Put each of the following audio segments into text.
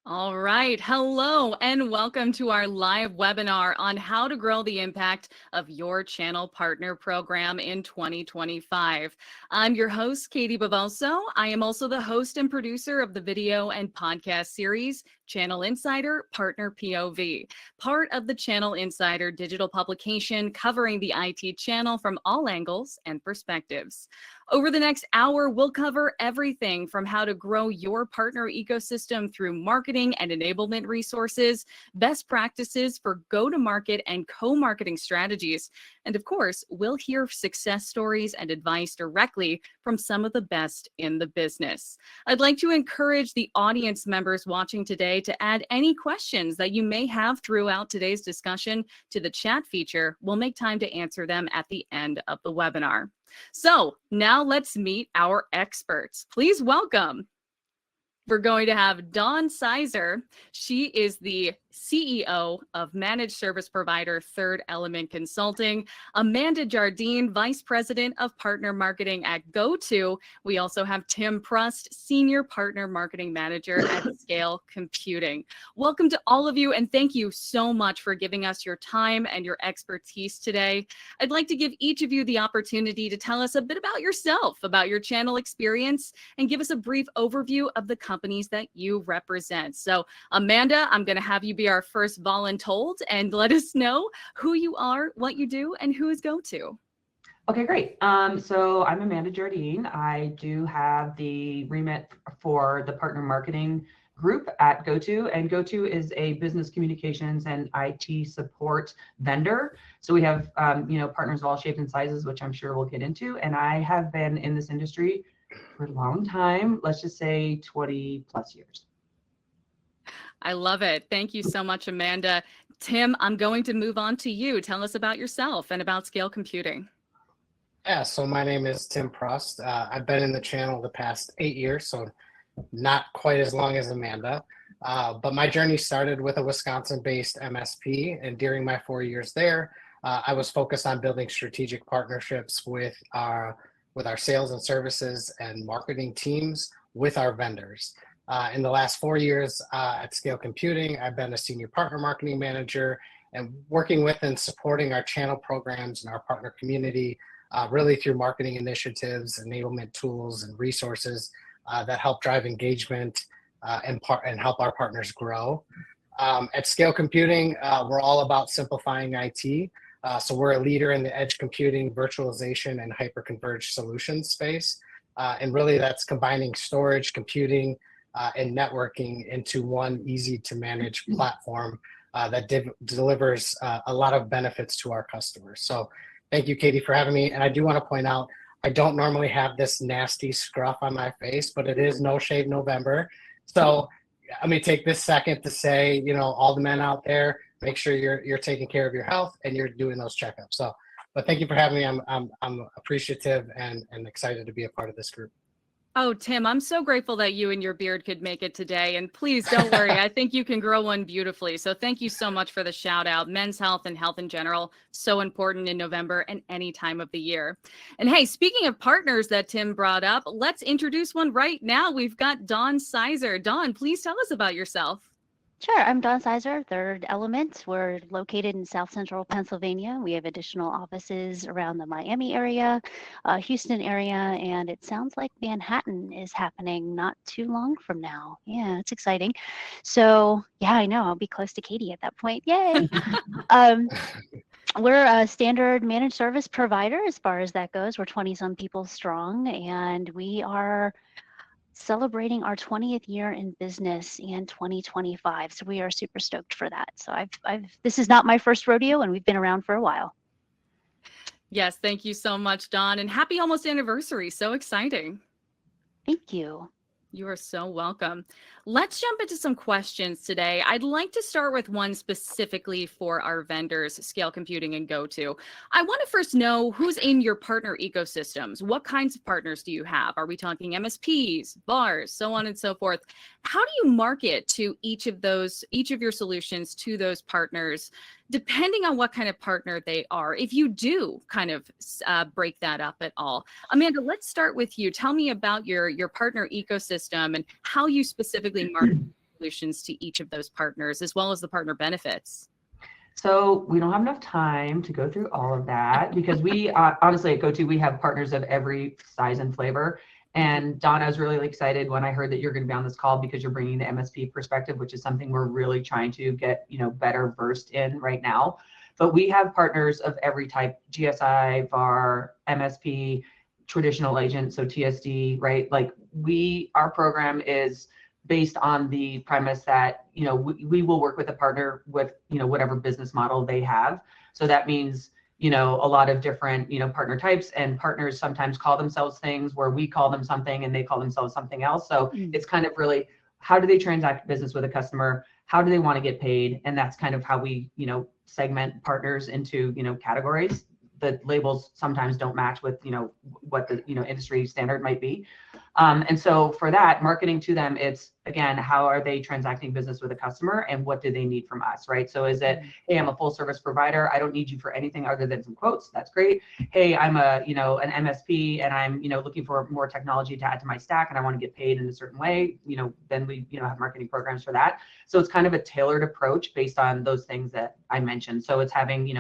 All right. Hello, and welcome to our live webinar on how to grow the impact of your channel partner program in 2025. I'm your host, Katie Bavoso. I am also the host and producer of the video and podcast series, Channel Insider Partner POV, part of the Channel Insider digital publication covering the IT channel from all angles and perspectives. Over the next hour, we'll cover everything from how to grow your partner ecosystem through marketing and enablement resources, best practices for go-to-market and co-marketing strategies. And of course, we'll hear success stories and advice directly from some of the best in the business. I'd like to encourage the audience members watching today to add any questions that you may have throughout today's discussion to the chat feature. We'll make time to answer them at the end of the webinar. So now let's meet our experts. Please welcome. We're going to have Dawn Sizer. She is the CEO of managed service provider Third Element Consulting. Amanda Jardine, Vice President of Partner Marketing at GoTo. We also have Tim Prust, Senior Partner Marketing Manager at Scale Computing. Welcome to all of you, and thank you so much for giving us your time and your expertise today. I'd like to give each of you the opportunity to tell us a bit about yourself, about your channel experience, and give us a brief overview of the companies that you represent. So Amanda, I'm going to have you be our first voluntold and let us know who you are, what you do, and who is GoTo. Okay, great. So I'm Amanda Jardine. I do have the remit for the partner marketing group at GoTo, and GoTo is a business communications and IT support vendor. So we have partners of all shapes and sizes, which I'm sure we'll get into. And I have been in this industry for a long time, let's just say 20 plus years. I love it. Thank you so much, Amanda. Tim, I'm going to move on to you. Tell us about yourself and about Scale Computing. Yeah, so my name is Tim Prust. I've been in the channel the past 8 years, so not quite as long as Amanda. But my journey started with a Wisconsin-based MSP, and during my 4 years there, I was focused on building strategic partnerships with our sales and services and marketing teams with our vendors. In the last 4 years at Scale Computing, I've been a senior partner marketing manager and working with and supporting our channel programs and our partner community really through marketing initiatives, enablement tools, and resources that help drive engagement and help our partners grow. At Scale Computing, we're all about simplifying IT. So we're a leader in the edge computing, virtualization, and hyperconverged solutions space. And really that's combining storage, computing, and networking into one easy to manage platform that delivers a lot of benefits to our customers. So thank you, Katie, for having me. And I do want to point out, I don't normally have this nasty scruff on my face, but it is No Shave November. So let me take this second to say, all the men out there, make sure you're taking care of your health and you're doing those checkups. So, but thank you for having me. I'm appreciative and excited to be a part of this group. Oh, Tim, I'm so grateful that you and your beard could make it today. And please don't worry, I think you can grow one beautifully. So thank you so much for the shout out. Men's health and health in general, so important in November and any time of the year. And hey, speaking of partners that Tim brought up, let's introduce one right now. We've got Dawn Sizer. Dawn, please tell us about yourself. Sure, I'm Dawn Sizer, Third Element. We're located in South Central Pennsylvania. We have additional offices around the Miami area, Houston area, and it sounds like Manhattan is happening not too long from now. Yeah, it's exciting. So yeah, I know, I'll be close to Katie at that point. Yay! We're a standard managed service provider as far as that goes. We're 20-some people strong, and we are celebrating our 20th year in business in 2025. So we are super stoked for that. So this is not my first rodeo, and we've been around for a while. Yes, thank you so much, Dawn, and happy almost anniversary. So exciting. Thank you. You are so welcome. Let's jump into some questions today. I'd like to start with one specifically for our vendors, Scale Computing and GoTo. I want to first know who's in your partner ecosystems. What kinds of partners do you have? Are we talking MSPs, VARs, so on and so forth? How do you market to each of your solutions to those partners, depending on what kind of partner they are, if you do kind of break that up at all? Amanda, let's start with you. Tell me about your partner ecosystem and how you specifically market solutions to each of those partners, as well as the partner benefits? So we don't have enough time to go through all of that because we honestly at GoTo, we have partners of every size and flavor. And Donna, I was really excited when I heard that you're going to be on this call because you're bringing the MSP perspective, which is something we're really trying to get, better versed in right now. But we have partners of every type: GSI, VAR, MSP, traditional agent, so TSD, right? Like our program is based on the premise that, we will work with a partner with, whatever business model they have. So that means, a lot of different, partner types, and partners sometimes call themselves things where we call them something and they call themselves something else. So it's kind of really, how do they transact business with a customer? How do they want to get paid? And that's kind of how we, segment partners into, categories. The labels sometimes don't match with, what the, industry standard might be. And so for that, marketing to them, it's, again, how are they transacting business with a customer and what do they need from us, right? So is it, hey, I'm a full service provider, I don't need you for anything other than some quotes, that's great. Hey, I'm an MSP and I'm, looking for more technology to add to my stack and I want to get paid in a certain way, then we, have marketing programs for that. So it's kind of a tailored approach based on those things that I mentioned. So it's having,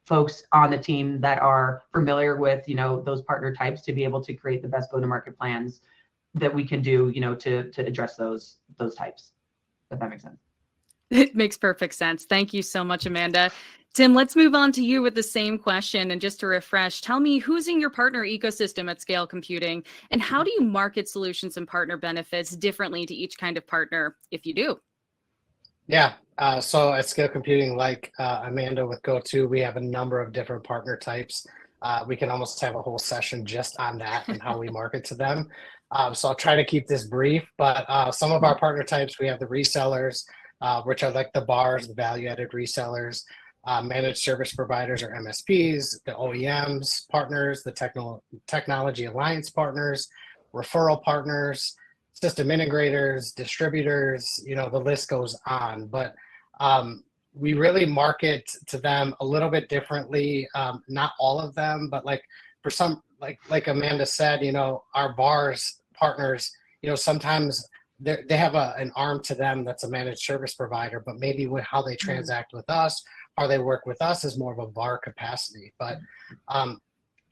folks on the team that are familiar with, those partner types to be able to create the best go-to-market plans that we can do, to address those types, if that makes sense. It makes perfect sense. Thank you so much, Amanda. Tim, let's move on to you with the same question. And just to refresh, tell me who's in your partner ecosystem at Scale Computing, and how do you market solutions and partner benefits differently to each kind of partner, if you do? Yeah, so at Scale Computing, like Amanda with GoTo, we have a number of different partner types. We can almost have a whole session just on that and how we market to them. So I'll try to keep this brief, but some of our partner types, we have the resellers, which are like the VARs, the value-added resellers, managed service providers or MSPs, the OEMs partners, the technology alliance partners, referral partners, system integrators, distributors, the list goes on. But we really market to them a little bit differently. Not all of them, but like for some, like Amanda said, our VARs partners, sometimes they have an arm to them that's a managed service provider, but maybe with how they transact with us, how they work with us is more of a VAR capacity. But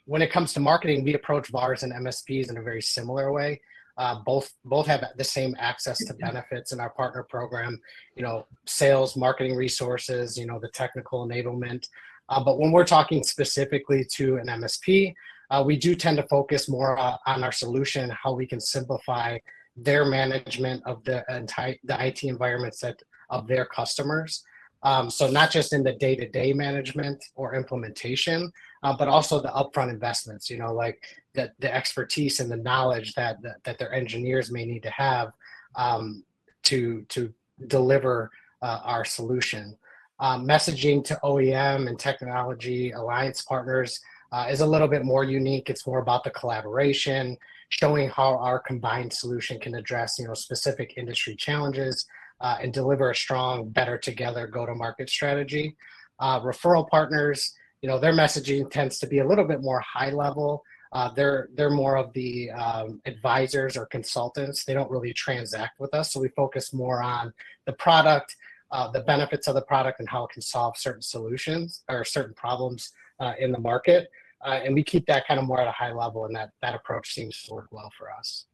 when it comes to marketing, we approach VARs and MSPs in a very similar way. Both have the same access to benefits in our partner program, sales, marketing resources, the technical enablement. But when we're talking specifically to an MSP, we do tend to focus more on our solution, how we can simplify their management of the IT environments of their customers. So not just in the day-to-day management or implementation, but also the upfront investments, like the expertise and the knowledge that their engineers may need to have to deliver our solution. Messaging to OEM and technology alliance partners is a little bit more unique. It's more about the collaboration, showing how our combined solution can address, specific industry challenges and deliver a strong, better together go-to-market strategy. Referral partners, their messaging tends to be a little bit more high level. They're more of the advisors or consultants. They don't really transact with us, so we focus more on the product, the benefits of the product, and how it can solve certain solutions or certain problems in the market. And we keep that kind of more at a high level, and that approach seems to work well for us.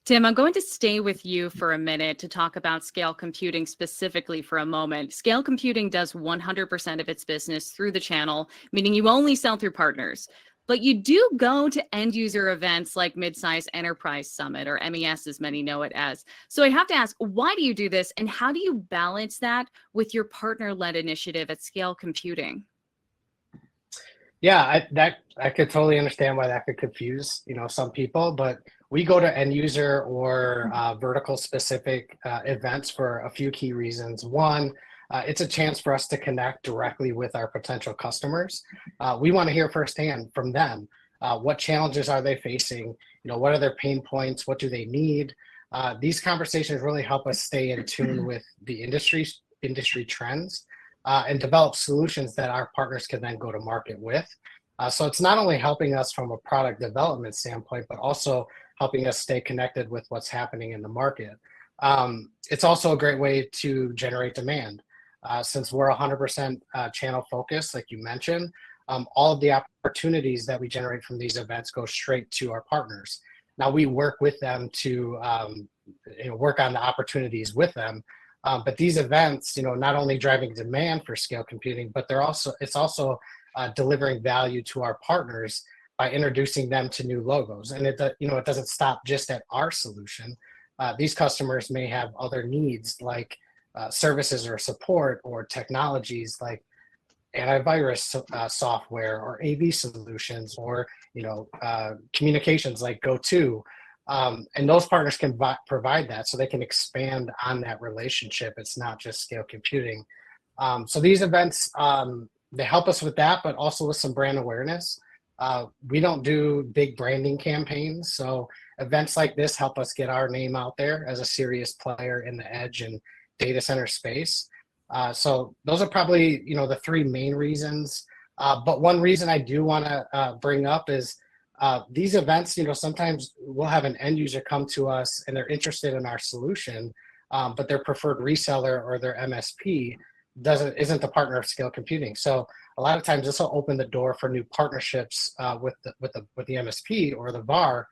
Tim, I'm going to stay with you for a minute to talk about Scale Computing specifically for a moment. Scale Computing does 100% of its business through the channel, meaning you only sell through partners. But you do go to end user events like Midsize Enterprise Summit, or MES as many know it as. So I have to ask, why do you do this, and how do you balance that with your partner-led initiative at Scale Computing? Yeah, I could totally understand why that could confuse some people, but we go to end user or vertical specific events for a few key reasons. One, it's a chance for us to connect directly with our potential customers. We want to hear firsthand from them. What challenges are they facing? What are their pain points? What do they need? These conversations really help us stay in tune with the industry trends and develop solutions that our partners can then go to market with. So it's not only helping us from a product development standpoint, but also helping us stay connected with what's happening in the market. It's also a great way to generate demand. Since we're 100% channel focused, like you mentioned, all of the opportunities that we generate from these events go straight to our partners. Now we work with them to work on the opportunities with them, but these events, not only driving demand for scale computing, but it's also delivering value to our partners by introducing them to new logos. And it doesn't stop just at our solution. These customers may have other needs like services or support or technologies like antivirus software or AV solutions or communications like GoTo. And those partners can provide that so they can expand on that relationship. It's not just scale computing. So these events, they help us with that, but also with some brand awareness. We don't do big branding campaigns. So events like this help us get our name out there as a serious player in the edge and data center space. So those are probably, the three main reasons. But one reason I do want to bring up is these events, sometimes we'll have an end user come to us and they're interested in our solution, but their preferred reseller or their MSP isn't the partner of scale computing. So a lot of times this will open the door for new partnerships with the MSP or the VAR,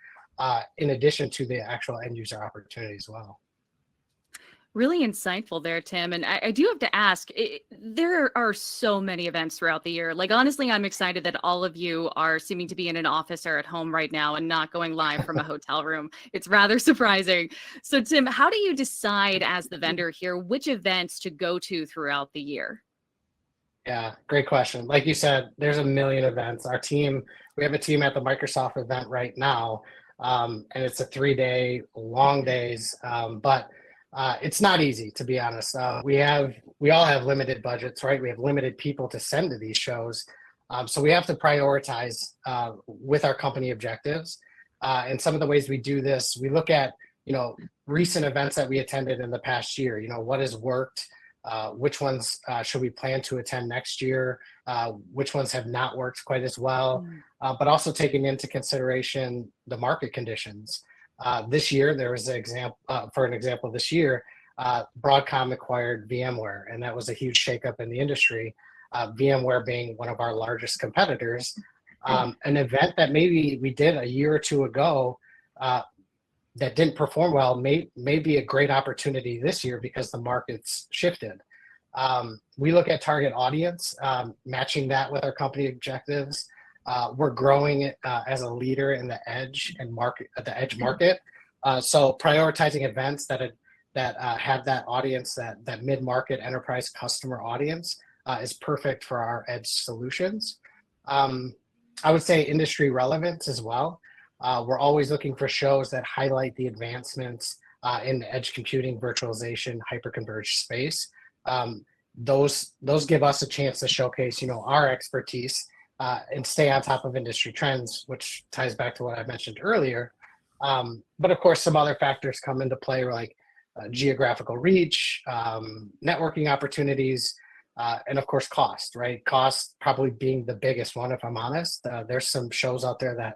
in addition to the actual end user opportunity as well. Really insightful there, Tim. And I do have to ask, there are so many events throughout the year. Like, honestly, I'm excited that all of you are seeming to be in an office or at home right now and not going live from a hotel room. It's rather surprising. So, Tim, how do you decide as the vendor here which events to go to throughout the year? Yeah, great question. Like you said, there's a million events. We have a team at the Microsoft event right now, and it's a 3-day long days, but it's not easy, to be honest. We all have limited budgets, right? We have limited people to send to these shows. So we have to prioritize with our company objectives. And some of the ways we do this, we look at, recent events that we attended in the past year, what has worked, which ones should we plan to attend next year, which ones have not worked quite as well, but also taking into consideration the market conditions. This year, there was an example this year, Broadcom acquired VMware, and that was a huge shakeup in the industry. VMware being one of our largest competitors. An event that maybe we did a year or two ago that didn't perform well may be a great opportunity this year because the market's shifted. We look at target audience, matching that with our company objectives. We're growing as a leader in the edge market. So prioritizing events that have that audience, that mid-market enterprise customer audience is perfect for our edge solutions. I would say industry relevance as well. We're always looking for shows that highlight the advancements in the edge computing, virtualization, hyperconverged space. Those give us a chance to showcase, our expertise and stay on top of industry trends, which ties back to what I mentioned earlier. But of course, some other factors come into play, like geographical reach, networking opportunities, and of course, cost, right? Cost probably being the biggest one, if I'm honest. There's some shows out there that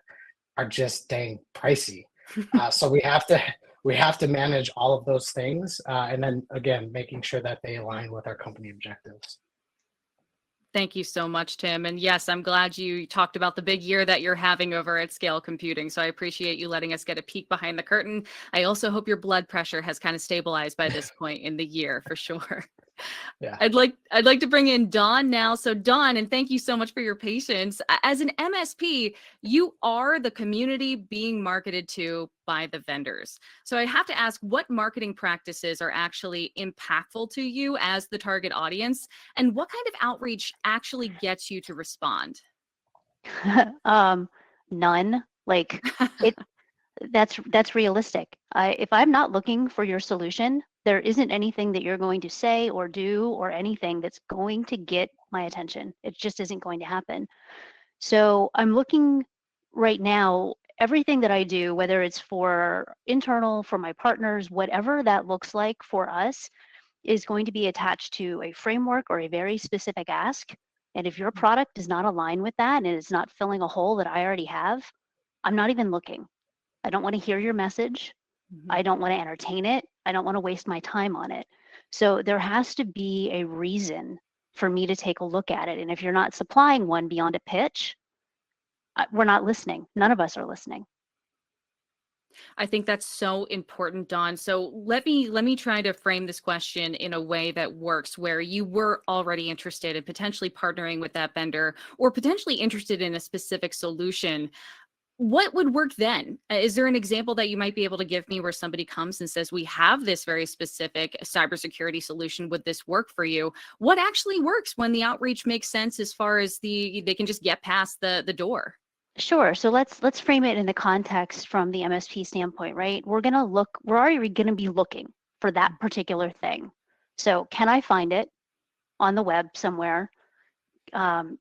are just dang pricey. So we have to manage all of those things. And then again, making sure that they align with our company objectives. Thank you so much, Tim. And yes, I'm glad you talked about the big year that you're having over at Scale Computing. So I appreciate you letting us get a peek behind the curtain. I also hope your blood pressure has kind of stabilized by this point in the year for sure. Yeah. I'd like to bring in Dawn now. So Dawn, and thank you so much for your patience. As an MSP, you are the community being marketed to by the vendors. So I have to ask, what marketing practices are actually impactful to you as the target audience, and what kind of outreach actually gets you to respond? None. Like that's realistic. If I'm not looking for your solution, there isn't anything that you're going to say or do or anything that's going to get my attention. It just isn't going to happen. So I'm looking right now, everything that I do, whether it's for internal, for my partners, whatever that looks like for us, is going to be attached to a framework or a very specific ask. And if your product does not align with that and it's not filling a hole that I already have, I'm not even looking. I don't want to hear your message. Mhm. I don't want to entertain it. I don't want to waste my time on it. So there has to be a reason for me to take a look at it. And if you're not supplying one beyond a pitch, we're not listening. None of us are listening. I think that's so important, Dawn. So let me try to frame this question in a way that works, where you were already interested in potentially partnering with that vendor or potentially interested in a specific solution. What would work then? Is there an example that you might be able to give me where somebody comes and says, we have this very specific cybersecurity solution. Would this work for you? What actually works when the outreach makes sense as far as they can just get past the door? Sure. So let's frame it in the context from the MSP standpoint, right? We're already going to be looking for that particular thing. So can I find it on the web somewhere?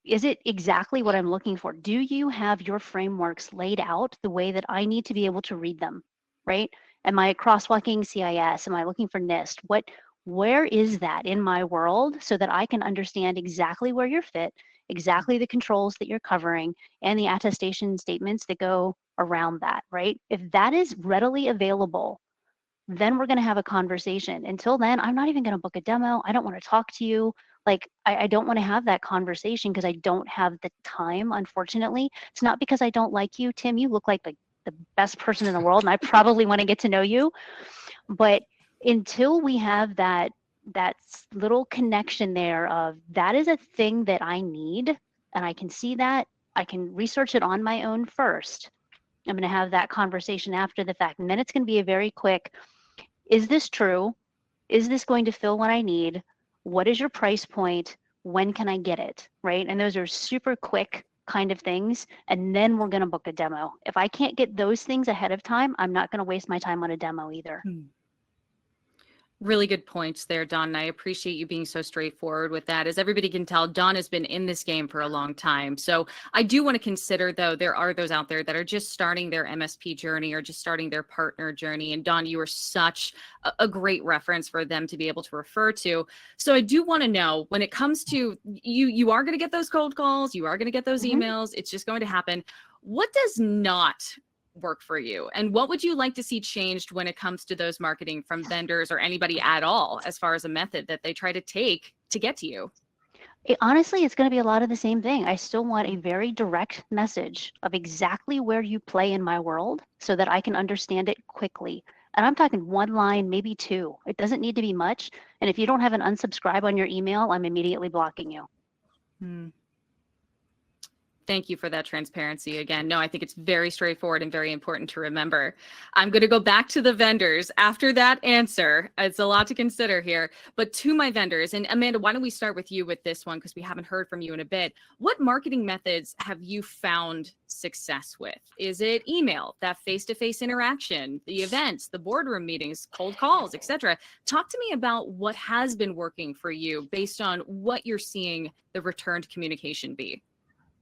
Is it exactly what I'm looking for? Do you have your frameworks laid out the way that I need to be able to read them, right? Am I crosswalking CIS? Am I looking for NIST? Where is that in my world so that I can understand exactly where you're fit, exactly the controls that you're covering, and the attestation statements that go around that, right? If that is readily available, then we're going to have a conversation. Until then, I'm not even going to book a demo. I don't want to talk to you. Like, I don't want to have that conversation because I don't have the time, unfortunately. It's not because I don't like you, Tim. You look like the best person in the world, and I probably want to get to know you. But until we have that little connection there of that is a thing that I need, and I can see that, I can research it on my own first. I'm going to have that conversation after the fact. And then it's going to be a very quick, is this true? Is this going to fill what I need? What is your price point? When can I get it? Right? And those are super quick kind of things. And then we're going to book a demo. If I can't get those things ahead of time, I'm not going to waste my time on a demo either. Really good points there, Dawn. And I appreciate you being so straightforward with that. As everybody can tell, Dawn has been in this game for a long time. So I do want to consider, though, there are those out there that are just starting their MSP journey or just starting their partner journey. And Dawn, you are such a great reference for them to be able to refer to. So I do want to know, when it comes to you are going to get those cold calls, you are going to get those emails. It's just going to happen. What does not work for you, and what would you like to see changed when it comes to those marketing from vendors or anybody at all, as far as a method that they try to take to get to you? Honestly, it's going to be a lot of the same thing. I still want a very direct message of exactly where you play in my world so that I can understand it quickly. And I'm talking one line, maybe two. It doesn't need to be much. And if you don't have an unsubscribe on your email, I'm immediately blocking you. Thank you for that transparency again. No, I think it's very straightforward and very important to remember. I'm going to go back to the vendors after that answer. It's a lot to consider here, but to my vendors, and Amanda, why don't we start with you with this one, because we haven't heard from you in a bit. What marketing methods have you found success with? Is it email, that face-to-face interaction, the events, the boardroom meetings, cold calls, etc.? Talk to me about what has been working for you based on what you're seeing the returned communication be.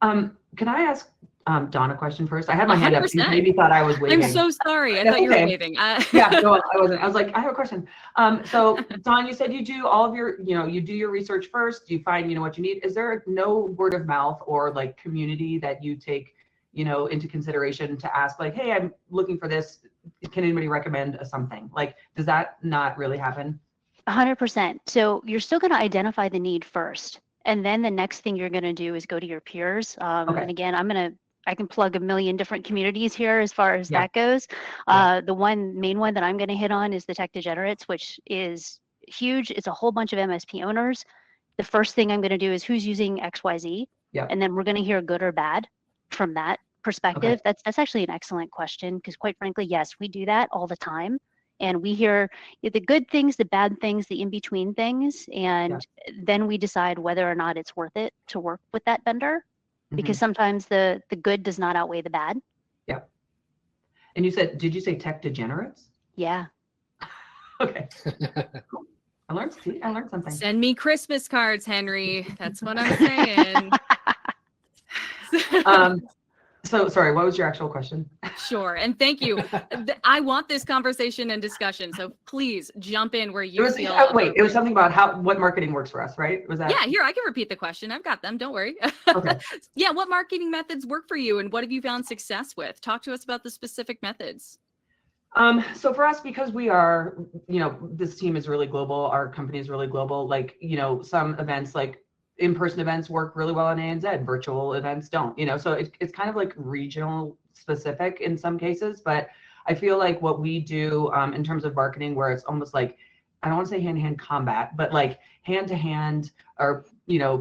Can I ask Dawn a question first? I had my hand up. You 100%. maybe thought I was waving. I'm so sorry. I That's thought you were okay. waving. Yeah, no, I wasn't. I was like, I have a question. So Dawn, you said you do all of your, you do your research first. You find, what you need. Is there no word of mouth or like community that you take, into consideration to ask, like, hey, I'm looking for this. Can anybody recommend something? Like, does that not really happen? 100%. So you're still going to identify the need first. And then the next thing you're going to do is go to your peers. Okay. And again, I can plug a million different communities here as far as that goes. The main one that I'm going to hit on is the Tech Degenerates, which is huge. It's a whole bunch of MSP owners. The first thing I'm going to do is who's using XYZ. Yeah. And then we're going to hear good or bad from that perspective. Okay. That's actually an excellent question, because quite frankly, yes, we do that all the time. And we hear the good things, the bad things, the in-between things, and then we decide whether or not it's worth it to work with that vendor, because sometimes the good does not outweigh the bad. Yeah. And did you say Tech Degenerates? Yeah. Okay. Cool. I learned something. Send me Christmas cards, Henry. That's what I'm saying. So sorry, what was your actual question? Sure. And thank you. I want this conversation and discussion. So please jump in where you feel. It was something about what marketing works for us, right? Was that? Yeah, here, I can repeat the question. I've got them. Don't worry. Okay. Yeah. What marketing methods work for you and what have you found success with? Talk to us about the specific methods. So for us, because we are, this team is really global, our company is really global, like, some events like in-person events work really well in ANZ, virtual events don't, so it's kind of like regional specific in some cases, but I feel like what we do in terms of marketing, where it's almost like, I don't want to say hand-to-hand combat, but like hand-to-hand or,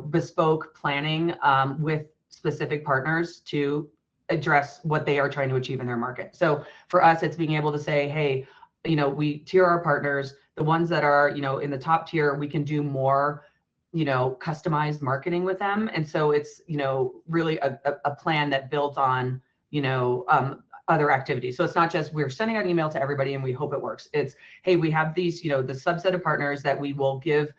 bespoke planning with specific partners to address what they are trying to achieve in their market. So for us, it's being able to say, hey, we tier our partners, the ones that are, in the top tier, we can do more, customized marketing with them. And so it's, really a plan that builds on, other activities. So it's not just we're sending out email to everybody and we hope it works. It's, hey, we have these, the subset of partners that we will give,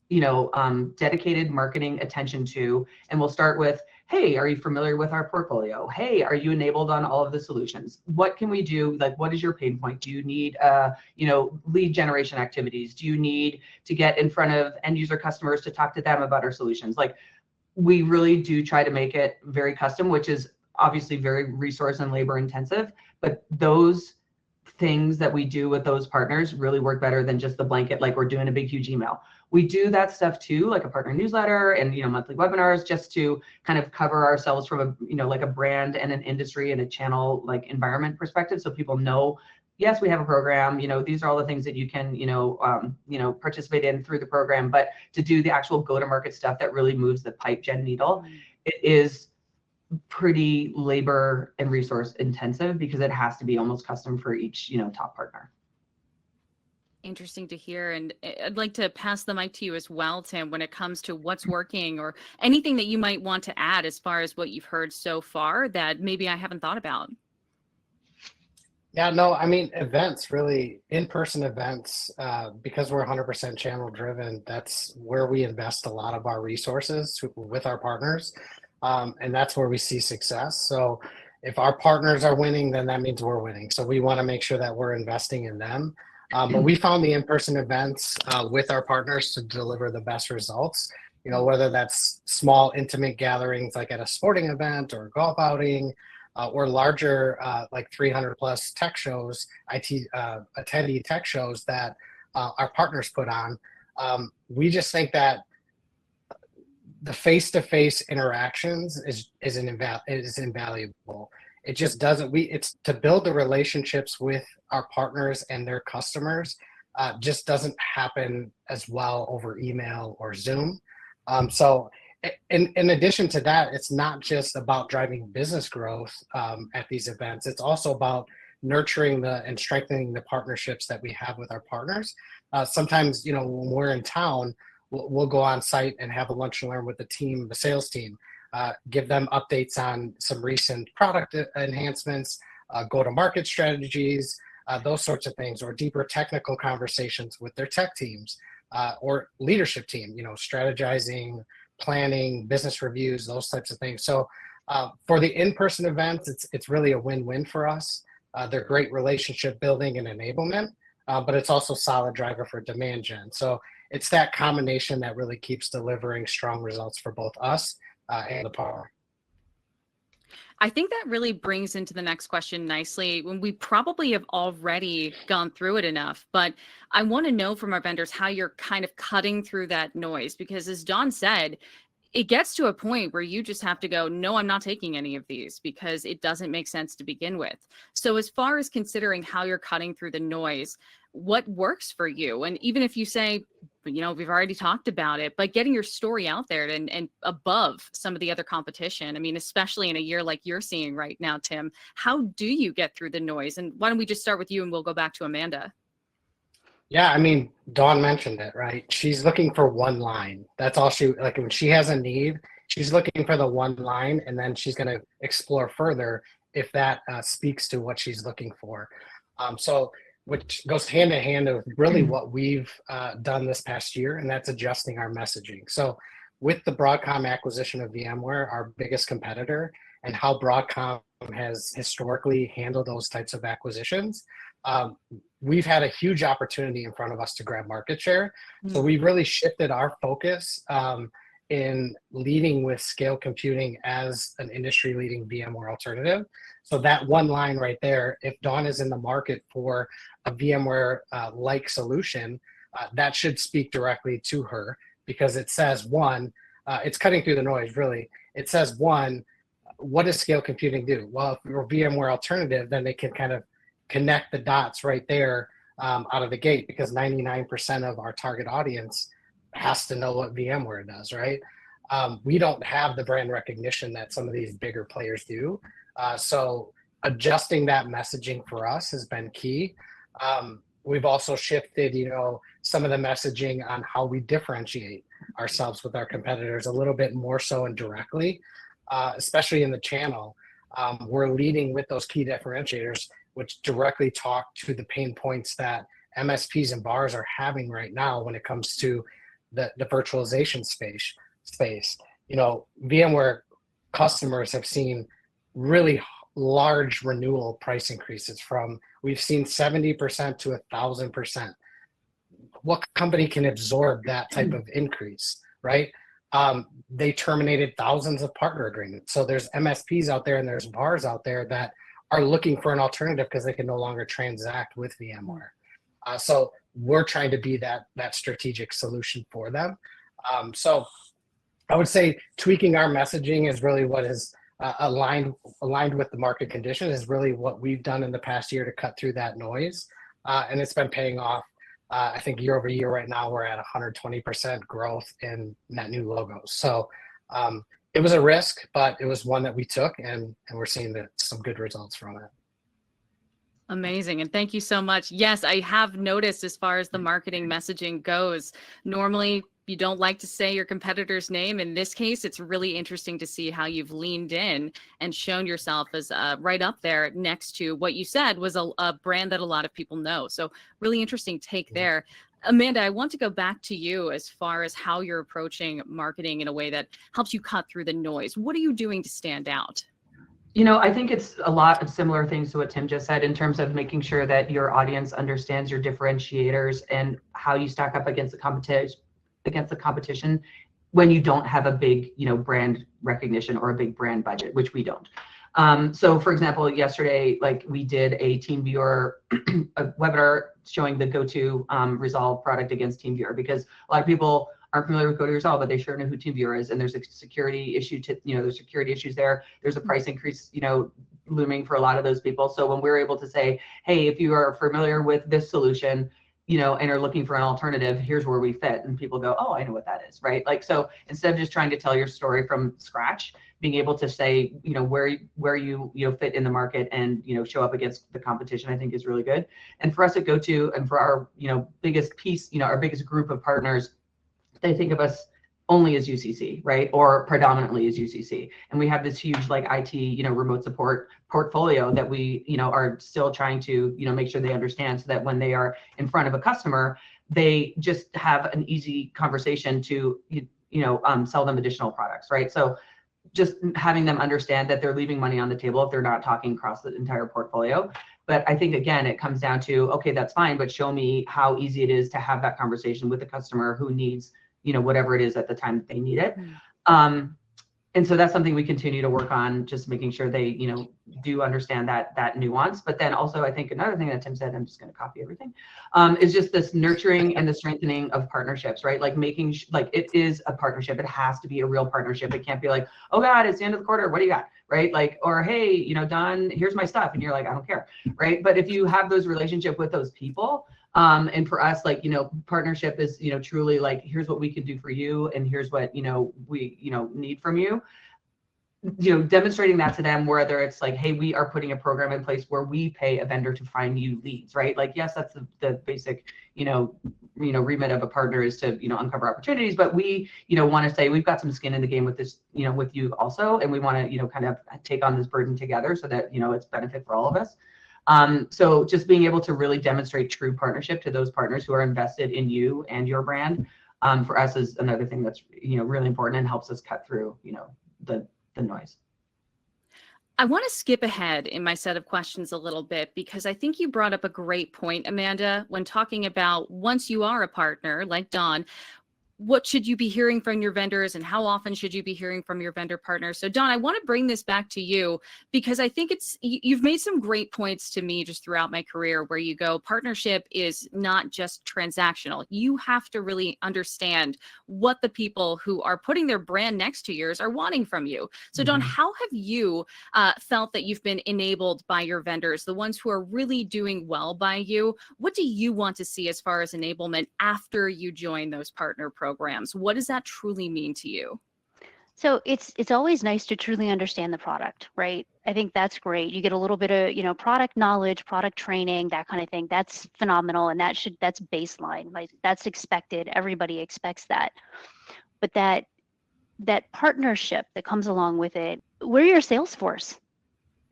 dedicated marketing attention to. And we'll start with, hey, are you familiar with our portfolio? Hey, are you enabled on all of the solutions? What can we do? Like, what is your pain point? Do you need, lead generation activities? Do you need to get in front of end user customers to talk to them about our solutions? Like, we really do try to make it very custom, which is obviously very resource and labor intensive, but those things that we do with those partners really work better than just the blanket, like we're doing a big, huge email. We do that stuff too, like a partner newsletter and, monthly webinars, just to kind of cover ourselves from a, like a brand and an industry and a channel like environment perspective. So people know, yes, we have a program, these are all the things that you can, participate in through the program, but to do the actual go-to-market stuff that really moves the pipe gen needle, it is pretty labor and resource intensive because it has to be almost custom for each, top partner. Interesting to hear. And I'd like to pass the mic to you as well, Tim, when it comes to what's working or anything that you might want to add as far as what you've heard so far that maybe I haven't thought about. Yeah, no, I mean, events, really in-person events, because we're 100% channel driven, that's where we invest a lot of our resources with our partners. And that's where we see success. So if our partners are winning, then that means we're winning. So we want to make sure that we're investing in them. But we found the in-person events with our partners to deliver the best results, whether that's small, intimate gatherings like at a sporting event or a golf outing, or larger, like 300 plus tech shows, attendee tech shows that our partners put on. We just think that the face-to-face interactions is invaluable. It just doesn't, it's to build the relationships with our partners and their customers, just doesn't happen as well over email or Zoom. So in addition to that, it's not just about driving business growth at these events. It's also about nurturing and strengthening the partnerships that we have with our partners. Sometimes, when we're in town, we'll go on site and have a lunch and learn with the sales team, give them updates on some recent product enhancements, go-to-market strategies, those sorts of things, or deeper technical conversations with their tech teams or leadership team, strategizing, planning, business reviews, those types of things. So for the in-person events, it's really a win-win for us. They're great relationship building and enablement, but it's also solid driver for demand gen. So it's that combination that really keeps delivering strong results for both us and the partner. I think that really brings into the next question nicely, when we probably have already gone through it enough, but I want to know from our vendors how you're kind of cutting through that noise, because as Dawn said, it gets to a point where you just have to go, no, I'm not taking any of these because it doesn't make sense to begin with. So as far as considering how you're cutting through the noise, what works for you? And even if you say, we've already talked about it, but getting your story out there and above some of the other competition. I mean, especially in a year like you're seeing right now, Tim, how do you get through the noise? And why don't we just start with you and we'll go back to Amanda. Yeah, I mean, Dawn mentioned it, right? She's looking for one line. That's all when she has a need, she's looking for the one line, and then she's going to explore further if that speaks to what she's looking for. So which goes hand in hand with really what we've done this past year, and that's adjusting our messaging. So with the Broadcom acquisition of VMware, our biggest competitor, and how Broadcom has historically handled those types of acquisitions, we've had a huge opportunity in front of us to grab market share. So we've really shifted our focus in leading with scale computing as an industry leading VMware alternative. So that one line right there, if Dawn is in the market for a VMware like solution, that should speak directly to her, because it says one, it's cutting through the noise really. It says one, what does scale computing do? Well, if you're a VMware alternative, then they can kind of connect the dots right there out of the gate, because 99% of our target audience has to know what VMware does, right? We don't have the brand recognition that some of these bigger players do. So adjusting that messaging for us has been key. We've also shifted, some of the messaging on how we differentiate ourselves with our competitors a little bit more so and directly, especially in the channel. We're leading with those key differentiators, which directly talk to the pain points that MSPs and VARs are having right now when it comes to the virtualization space. VMware customers have seen really large renewal price increases we've seen 70% to 1,000%. What company can absorb that type of increase, right? They terminated thousands of partner agreements. So there's MSPs out there and there's VARs out there that are looking for an alternative because they can no longer transact with VMware. So we're trying to be that strategic solution for them. So I would say tweaking our messaging is really what is aligned with the market condition, is really what we've done in the past year to cut through that noise. And it's been paying off. I think year over year right now, we're at 120% growth in net new logos. So it was a risk, but it was one that we took, and we're seeing some good results from it. Amazing. And thank you so much. Yes, I have noticed as far as the marketing messaging goes, normally you don't like to say your competitor's name. In this case, it's really interesting to see how you've leaned in and shown yourself as right up there next to what you said was a brand that a lot of people know. So really interesting take there. Amanda, I want to go back to you as far as how you're approaching marketing in a way that helps you cut through the noise. What are you doing to stand out? I think it's a lot of similar things to what Tim just said in terms of making sure that your audience understands your differentiators and how you stack up against the competition when you don't have a big, brand recognition or a big brand budget, which we don't. So for example, yesterday, we did a TeamViewer a webinar showing the GoTo Resolve product against TeamViewer, because a lot of people aren't familiar with GoTo Resolve, but they sure know who TeamViewer is. And there's a security issue there's security issues there. There's a price increase, looming for a lot of those people. So when we're able to say, hey, if you are familiar with this solution, and are looking for an alternative, here's where we fit. And people go, oh, I know what that is, right? So instead of just trying to tell your story from scratch, being able to say, where you fit in the market and, show up against the competition, I think is really good. And for us at GoTo, and for our, biggest piece, our biggest group of partners, they think of us only as UCC, right? Or predominantly as UCC. And we have this huge IT, remote support portfolio that we, are still trying to, make sure they understand, so that when they are in front of a customer, they just have an easy conversation to, sell them additional products, right? So just having them understand that they're leaving money on the table if they're not talking across the entire portfolio. But I think, again, it comes down to, okay, that's fine, but show me how easy it is to have that conversation with the customer who needs, whatever it is at the time that they need it. And so that's something we continue to work on, just making sure they, do understand that nuance. But then also, I think another thing that Tim said, I'm just going to copy everything, is just this nurturing and the strengthening of partnerships, right? Making it is a partnership. It has to be a real partnership. It can't be like, oh God, it's the end of the quarter, what do you got? Right? Or, hey, Don, here's my stuff. And you're like, I don't care. Right. But if you have those relationships with those people, and for us, partnership is, truly here's what we can do for you. And here's what, we, need from you. Demonstrating that to them, whether it's hey, we are putting a program in place where we pay a vendor to find you leads, right? Yes, that's the basic, remit of a partner is to, uncover opportunities, but we, want to say we've got some skin in the game with this, with you also, and we want to, kind of take on this burden together so that, it's benefit for all of us. So just being able to really demonstrate true partnership to those partners who are invested in you and your brand, for us is another thing that's, really important and helps us cut through, the noise. I want to skip ahead in my set of questions a little bit, because I think you brought up a great point, Amanda, when talking about once you are a partner like Dawn, what should you be hearing from your vendors and how often should you be hearing from your vendor partners? So Dawn, I want to bring this back to you because I think you've made some great points to me just throughout my career where you go, partnership is not just transactional. You have to really understand what the people who are putting their brand next to yours are wanting from you. So Dawn, how have you felt that you've been enabled by your vendors, the ones who are really doing well by you? What do you want to see as far as enablement after you join those partner programs? What does that truly mean to you? So it's always nice to truly understand the product, right? I think that's great. You get a little bit of, product knowledge, product training, that kind of thing. That's phenomenal. And that's baseline. Like that's expected. Everybody expects that. But that partnership that comes along with it, we're your sales force.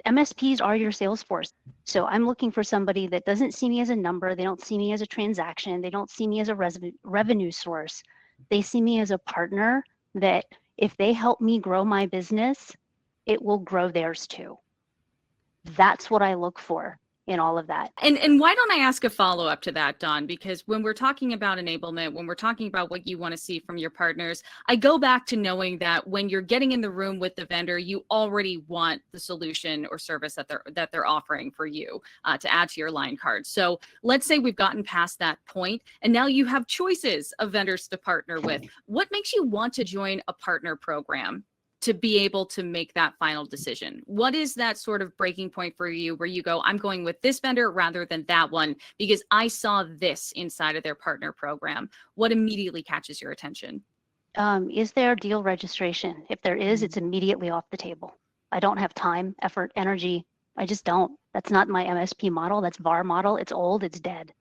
MSPs are your sales force. So I'm looking for somebody that doesn't see me as a number. They don't see me as a transaction. They don't see me as a revenue source. They see me as a partner that if they help me grow my business, it will grow theirs too. That's what I look for in all of that. And why don't I ask a follow-up to that, Dawn? Because when we're talking about enablement, when we're talking about what you want to see from your partners, I go back to knowing that when you're getting in the room with the vendor, you already want the solution or service that they're offering for you to add to your line card. So let's say we've gotten past that point, and now you have choices of vendors to partner with. What makes you want to join a partner program to be able to make that final decision? What is that sort of breaking point for you where you go, I'm going with this vendor rather than that one because I saw this inside of their partner program? What immediately catches your attention? Is there deal registration? If there is, it's immediately off the table. I don't have time, effort, energy. I just don't. That's not my MSP model. That's VAR model. It's old. It's dead.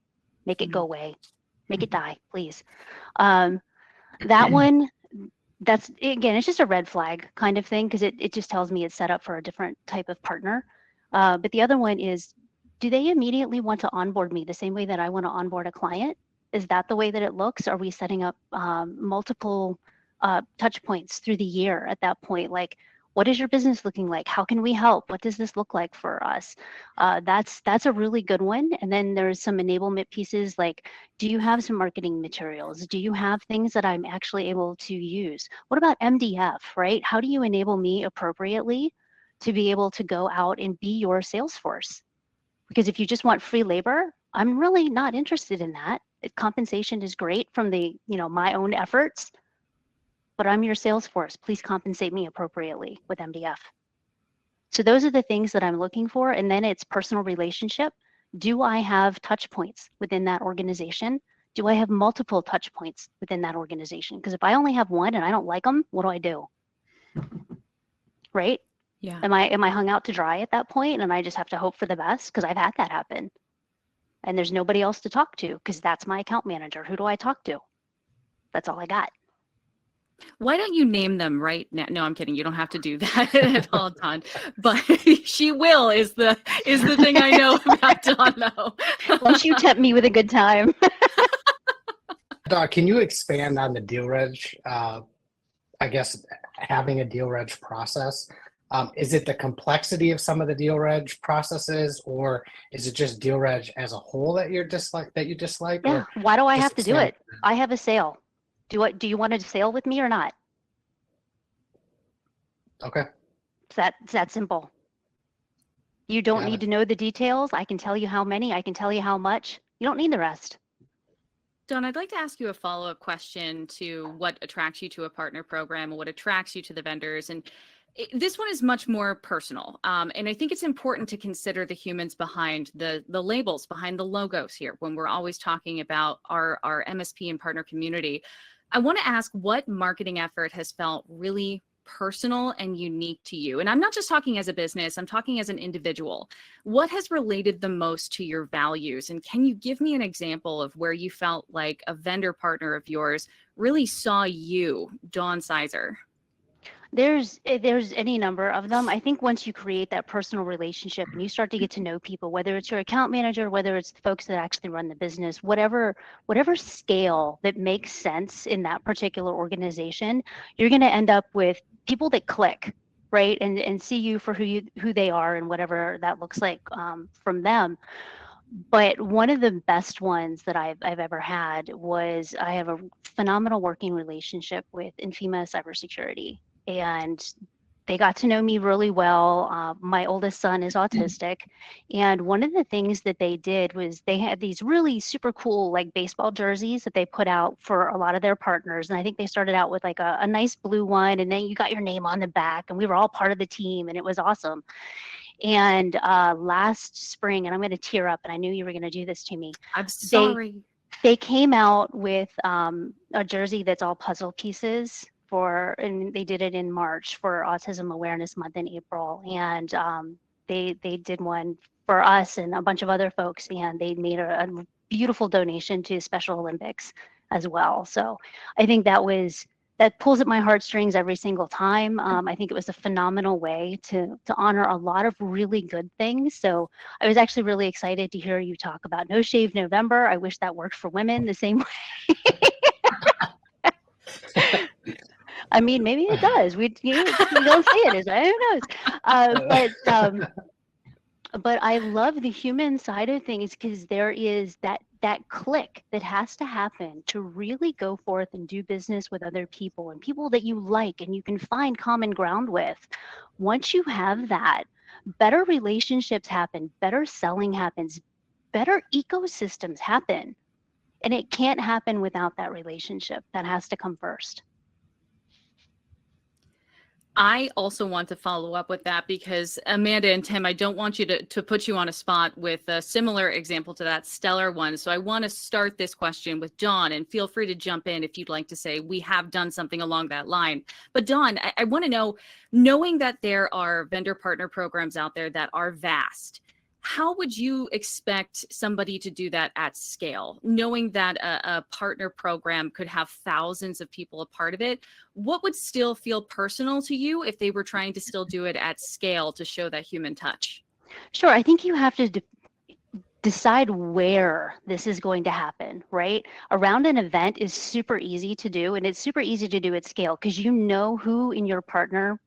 Make it go away. Make it die, please. That one, that's, again, it's just a red flag kind of thing because it just tells me it's set up for a different type of partner. But the other one is, do they immediately want to onboard me the same way that I want to onboard a client? Is that the way that it looks? Are we setting up multiple touch points through the year at that point? Like, what is your business looking like? How can we help? What does this look like for us? That's a really good one. And then there's some enablement pieces like, do you have some marketing materials? Do you have things that I'm actually able to use? What about MDF, right? How do you enable me appropriately to be able to go out and be your sales force? Because if you just want free labor, I'm really not interested in that. Compensation is great from the, my own efforts, but I'm your sales force. Please compensate me appropriately with MDF. So those are the things that I'm looking for. And then it's personal relationship. Do I have touch points within that organization? Do I have multiple touch points within that organization? Because if I only have one and I don't like them, what do? Right? Yeah. Am I hung out to dry at that point and I just have to hope for the best? Because I've had that happen. And there's nobody else to talk to because that's my account manager. Who do I talk to? That's all I got. Why don't you name them right now? No, I'm kidding. You don't have to do that at all, Dawn. But she will is the thing I know about Dawn, though. Once you tempt me with a good time. Dawn, can you expand on the deal reg? I guess having a deal reg process. Is it the complexity of some of the deal reg processes, or is it just deal reg as a whole that you dislike? Yeah. Why do I have to do it? I have a sale. Do you want to sail with me or not? Okay. It's that simple. You don't need to know the details. I can tell you how many. I can tell you how much. You don't need the rest. Dawn, I'd like to ask you a follow-up question to what attracts you to a partner program and what attracts you to the vendors. And this one is much more personal. And I think it's important to consider the humans behind the labels, behind the logos here when we're always talking about our MSP and partner community. I want to ask what marketing effort has felt really personal and unique to you. And I'm not just talking as a business, I'm talking as an individual. What has related the most to your values? And can you give me an example of where you felt like a vendor partner of yours really saw you, Dawn Sizer? There's any number of them. I think once you create that personal relationship and you start to get to know people, whether it's your account manager, whether it's the folks that actually run the business, whatever scale that makes sense in that particular organization, you're going to end up with people that click, right? And see you for who they are and whatever that looks like from them. But one of the best ones that I've ever had was I have a phenomenal working relationship with Infima Cybersecurity, and they got to know me really well. My oldest son is autistic, and one of the things that they did was they had these really super cool like baseball jerseys that they put out for a lot of their partners. And I think they started out with like a nice blue one, and then you got your name on the back, and we were all part of the team, and it was awesome. And last spring, and I'm going to tear up, and I knew you were going to do this to me. I'm sorry. They came out with a jersey that's all puzzle pieces for, and they did it in March for Autism Awareness Month in April. And they did one for us and a bunch of other folks, and they made a beautiful donation to Special Olympics as well. So I think that pulls at my heartstrings every single time. I think it was a phenomenal way to honor a lot of really good things. So I was actually really excited to hear you talk about No Shave November. I wish that worked for women the same way. I mean, maybe it does. We don't see it as who knows. But I love the human side of things because there is that click that has to happen to really go forth and do business with other people and people that you like and you can find common ground with. Once you have that, better relationships happen, better selling happens, better ecosystems happen. And it can't happen without that relationship. That has to come first. I also want to follow up with that because Amanda and Tim, I don't want you to put you on a spot with a similar example to that stellar one. So I want to start this question with Dawn, and feel free to jump in if you'd like to say we have done something along that line. But Dawn, I want to know, knowing that there are vendor partner programs out there that are vast, how would you expect somebody to do that at scale? Knowing that a partner program could have thousands of people a part of it, what would still feel personal to you if they were trying to still do it at scale to show that human touch? Sure. I think you have to decide where this is going to happen, right? Around an event is super easy to do, and it's super easy to do at scale because you know who in your partner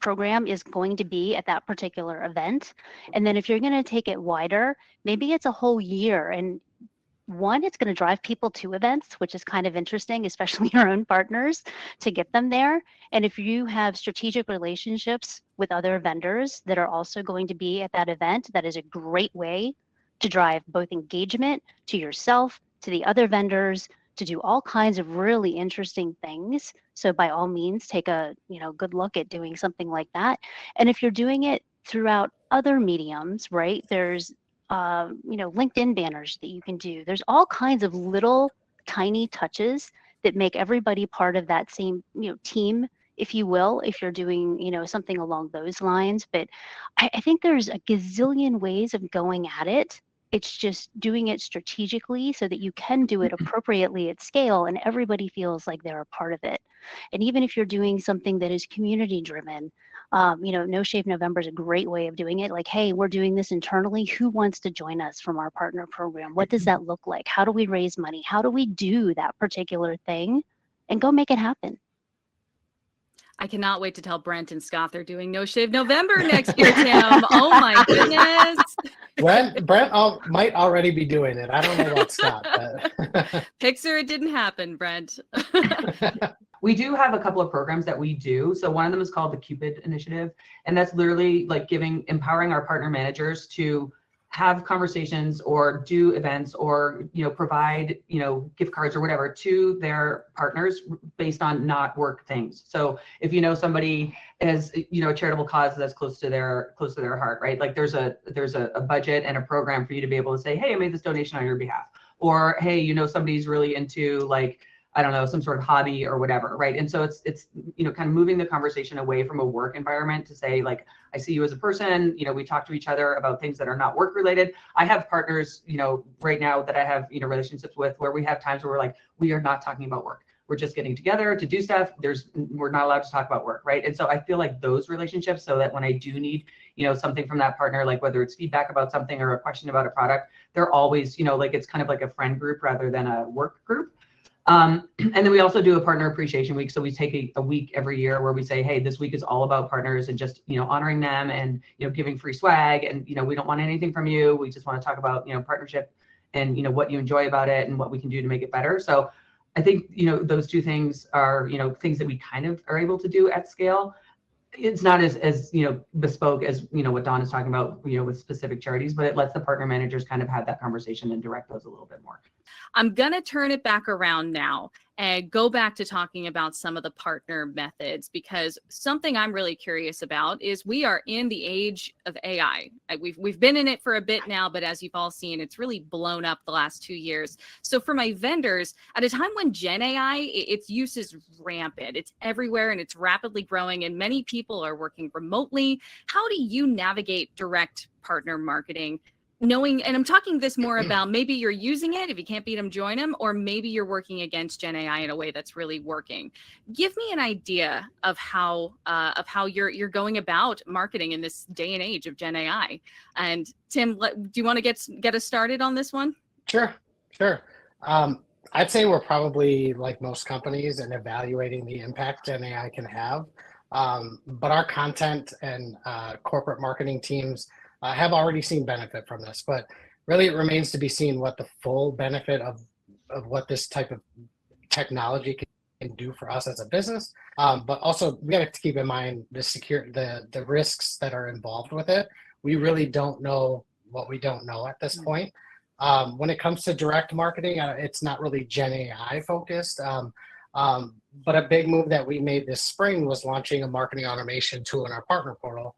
program is going to be at that particular event. And then if you're going to take it wider, maybe it's a whole year. And one, it's going to drive people to events, which is kind of interesting, especially your own partners, to get them there. And if you have strategic relationships with other vendors that are also going to be at that event, that is a great way to drive both engagement to yourself, to the other vendors, to do all kinds of really interesting things. So by all means, take a good look at doing something like that. And if you're doing it throughout other mediums, right? There's LinkedIn banners that you can do. There's all kinds of little tiny touches that make everybody part of that same team, if you will, if you're doing something along those lines. But I think there's a gazillion ways of going at it. It's just doing it strategically so that you can do it appropriately at scale and everybody feels like they're a part of it. And even if you're doing something that is community driven, No Shave November is a great way of doing it. Like, hey, we're doing this internally. Who wants to join us from our partner program? What does that look like? How do we raise money? How do we do that particular thing? And go make it happen. I cannot wait to tell Brent and Scott they're doing No Shave November next year, Tim. Oh my goodness. Brent might already be doing it. I don't know about Scott. But... Picture it didn't happen, Brent. We do have a couple of programs that we do. So one of them is called the Cupid Initiative. And that's literally like empowering our partner managers to have conversations or do events or, provide, gift cards or whatever to their partners based on not work things. So if somebody is, a charitable cause that's close to their heart, right? Like there's a budget and a program for you to be able to say, hey, I made this donation on your behalf. Or, hey, somebody's really into like, I don't know, some sort of hobby or whatever, right? And so it's kind of moving the conversation away from a work environment to say, like, I see you as a person, we talk to each other about things that are not work related. I have partners, right now that I have, relationships with where we have times where we're like, we are not talking about work. We're just getting together to do stuff. We're not allowed to talk about work, right? And so I feel like those relationships, so that when I do need, something from that partner, like whether it's feedback about something or a question about a product, they're always, like it's kind of like a friend group rather than a work group. And then we also do a partner appreciation week. So we take a week every year where we say, hey, this week is all about partners and just, honoring them and, giving free swag. And, we don't want anything from you. We just want to talk about, partnership and, what you enjoy about it and what we can do to make it better. So I think, those two things are, things that we kind of are able to do at scale. It's not as bespoke as, what Dawn is talking about, with specific charities, but it lets the partner managers kind of have that conversation and direct those a little bit more. I'm going to turn it back around now and go back to talking about some of the partner methods, because something I'm really curious about is we are in the age of AI. We've been in it for a bit now, but as you've all seen, it's really blown up the last 2 years. So for my vendors, at a time when Gen AI, its use is rampant, it's everywhere and it's rapidly growing and many people are working remotely. How do you navigate direct partner marketing? Knowing, and I'm talking this more about maybe you're using it, if you can't beat them, join them, or maybe you're working against Gen AI in a way that's really working. Give me an idea of how you're going about marketing in this day and age of Gen AI. And Tim, do you want to get us started on this one? Sure. I'd say we're probably like most companies in evaluating the impact Gen AI can have. But our content and corporate marketing teams have already seen benefit from this, but really it remains to be seen what the full benefit of what this type of technology can do for us as a business. But also we got to keep in mind the risks that are involved with it. We really don't know what we don't know at this point. When it comes to direct marketing, it's not really Gen AI focused. But a big move that we made this spring was launching a marketing automation tool in our partner portal.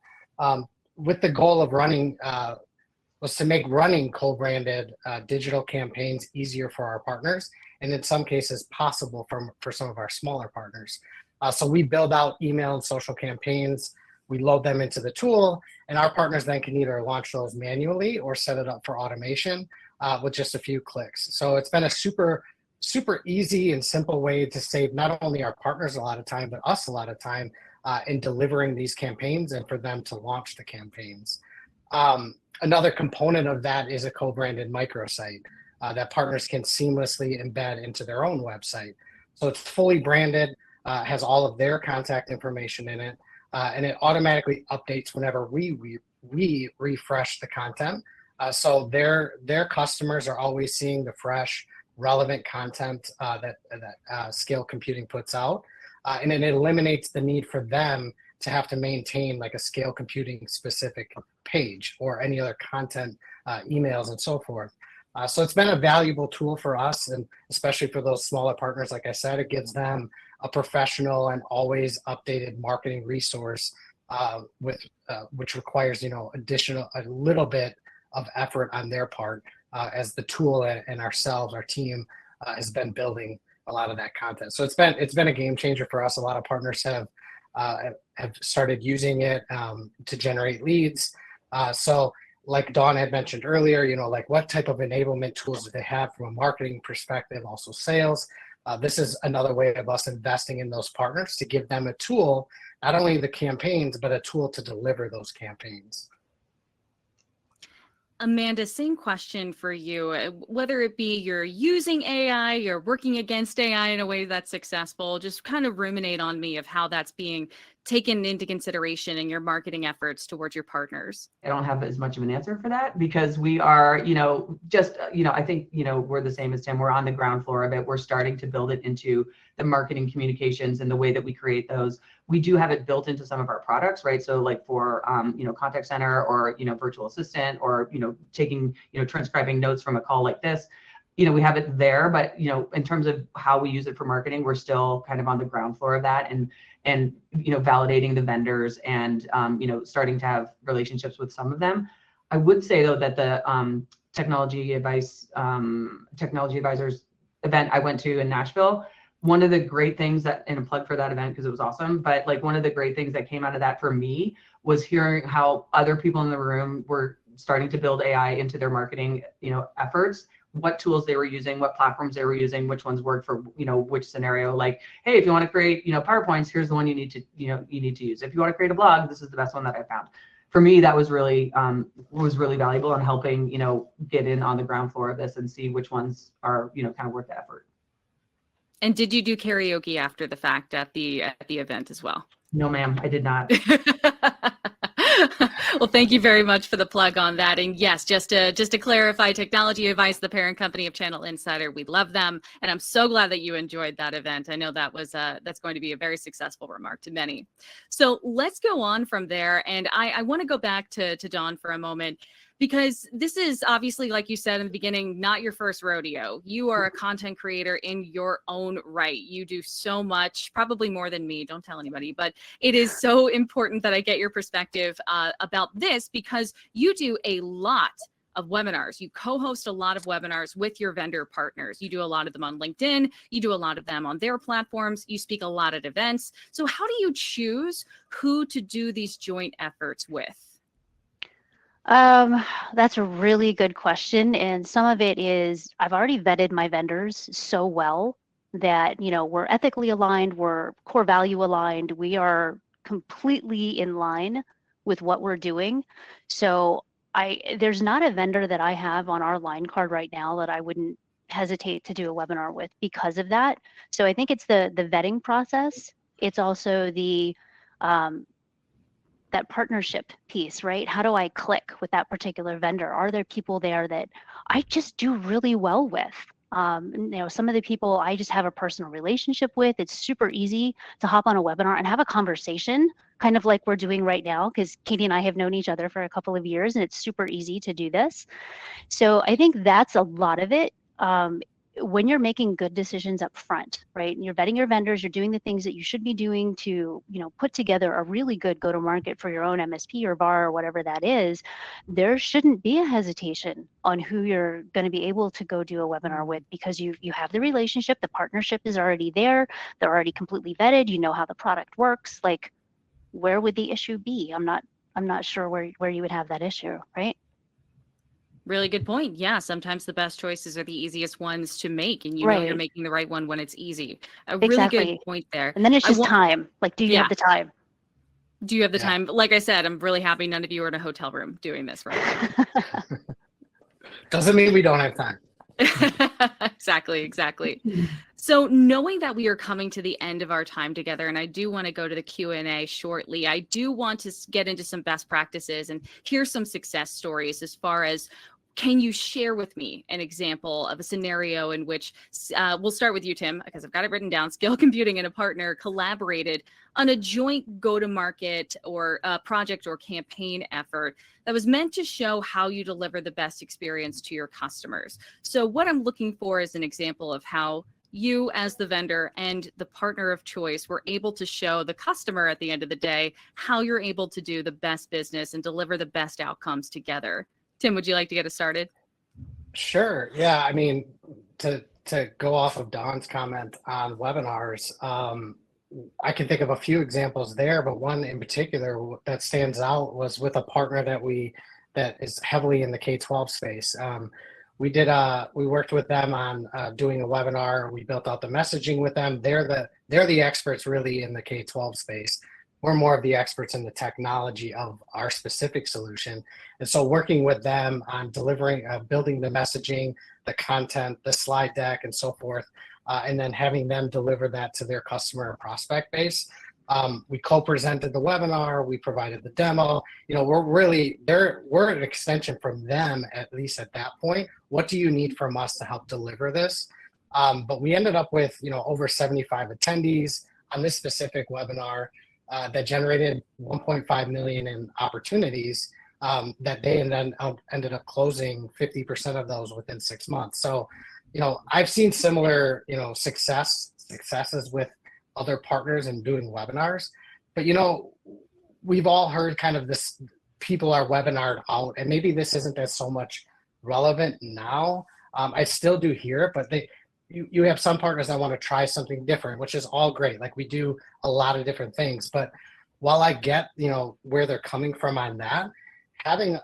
With the goal of was to make running co-branded digital campaigns easier for our partners, and in some cases possible for some of our smaller partners. So we build out email and social campaigns, we load them into the tool, and our partners then can either launch those manually or set it up for automation with just a few clicks. So it's been a super easy and simple way to save not only our partners a lot of time, but us a lot of time in delivering these campaigns and for them to launch the campaigns. Another component of that is a co-branded microsite that partners can seamlessly embed into their own website. So it's fully branded, has all of their contact information in it, and it automatically updates whenever we refresh the content. So their customers are always seeing the fresh, relevant content that Scale Computing puts out. And it eliminates the need for them to have to maintain like a Scale Computing specific page or any other content, emails and so forth. So it's been a valuable tool for us, and especially for those smaller partners. Like I said, it gives them a professional and always updated marketing resource which requires, a little bit of effort on their part as the tool and ourselves, our team has been building a lot of that content. So it's been a game changer for us. A lot of partners have started using it to generate leads. So like Dawn had mentioned earlier, like what type of enablement tools do they have from a marketing perspective, also sales. This is another way of us investing in those partners to give them a tool, not only the campaigns, but a tool to deliver those campaigns. Amanda, same question for you. Whether it be you're using AI, you're working against AI in a way that's successful, just kind of ruminate on me of how that's being taken into consideration in your marketing efforts towards your partners. I don't have as much of an answer for that because we are, I think, we're the same as Tim. We're on the ground floor of it. We're starting to build it into the marketing communications and the way that we create those. We do have it built into some of our products, right? So like for, contact center or, virtual assistant or, taking, transcribing notes from a call like this, we have it there, but, in terms of how we use it for marketing, we're still kind of on the ground floor of that and validating the vendors and, starting to have relationships with some of them. I would say though that the technology advisors event I went to in Nashville, one of the great things and a plug for that event because it was awesome, but like one of the great things that came out of that for me was hearing how other people in the room were starting to build AI into their marketing, efforts, what tools they were using, what platforms they were using, which ones worked for, which scenario. Like, hey, if you want to create, PowerPoints, here's the one you need to use. If you want to create a blog, this is the best one that I found. For me, that was really valuable in helping, get in on the ground floor of this and see which ones are, kind of worth the effort. And did you do karaoke after the fact at the event as well? No, ma'am, I did not. Well, thank you very much for the plug on that. And yes, just to clarify, Technology Advice, the parent company of Channel Insider, we love them, and I'm so glad that you enjoyed that event. I know that was that's going to be a very successful remark to many. So let's go on from there, and I want to go back to Dawn for a moment, because this is obviously, like you said in the beginning, not your first rodeo. You are a content creator in your own right. You do so much, probably more than me. Don't tell anybody, but it is so important that I get your perspective about this, because you do a lot of webinars. You co-host a lot of webinars with your vendor partners. You do a lot of them on LinkedIn. You do a lot of them on their platforms. You speak a lot at events. So how do you choose who to do these joint efforts with? That's a really good question. And some of it is I've already vetted my vendors so well that, we're ethically aligned, we're core value aligned, we are completely in line with what we're doing. So there's not a vendor that I have on our line card right now that I wouldn't hesitate to do a webinar with because of that. So I think it's the vetting process. It's also the that partnership piece, right? How do I click with that particular vendor? Are there people there that I just do really well with? Some of the people I just have a personal relationship with. It's super easy to hop on a webinar and have a conversation, kind of like we're doing right now, because Katie and I have known each other for a couple of years, and it's super easy to do this. So I think that's a lot of it. When you're making good decisions up front, right? And you're vetting your vendors, you're doing the things that you should be doing to, put together a really good go-to-market for your own MSP or VAR or whatever that is, there shouldn't be a hesitation on who you're going to be able to go do a webinar with, because you have the relationship, the partnership is already there, they're already completely vetted, you know how the product works. Like, where would the issue be? I'm not sure where you would have that issue, right? Really good point. Yeah, sometimes the best choices are the easiest ones to make, and Right. you're making the right one when it's easy. A Exactly. really good point there. And then it's just time. Like, do you Yeah. have the time? Do you have the Yeah. time? Like I said, I'm really happy none of you are in a hotel room doing this right now. Doesn't mean we don't have time. Exactly. So knowing that we are coming to the end of our time together, and I do want to go to the Q&A shortly, I do want to get into some best practices and hear some success stories as far as, can you share with me an example of a scenario in which, we'll start with you, Tim, because I've got it written down, Scale Computing and a partner collaborated on a joint go-to-market or project or campaign effort that was meant to show how you deliver the best experience to your customers. So what I'm looking for is an example of how you as the vendor and the partner of choice were able to show the customer at the end of the day how you're able to do the best business and deliver the best outcomes together. Tim, would you like to get us started? Sure. Yeah. I mean, to go off of Dawn's comment on webinars, I can think of a few examples there, but one in particular that stands out was with a partner that is heavily in the K-12 space. We worked with them on doing a webinar. We built out the messaging with them. They're the experts really in the K-12 space. We're more of the experts in the technology of our specific solution. And so working with them on delivering, building the messaging, the content, the slide deck, and so forth, and then having them deliver that to their customer and prospect base. We co-presented the webinar, we provided the demo. We're an extension from them, at least at that point. What do you need from us to help deliver this? But we ended up with, over 75 attendees on this specific webinar. That generated 1.5 million in opportunities that they ended up closing 50% of those within 6 months. So, I've seen similar, successes with other partners in doing webinars, but we've all heard kind of this, people are webinared out, and maybe this isn't as so much relevant now. I still do hear it, but you have some partners that want to try something different, which is all great. Like, we do a lot of different things, but while I get, where they're coming from on that, having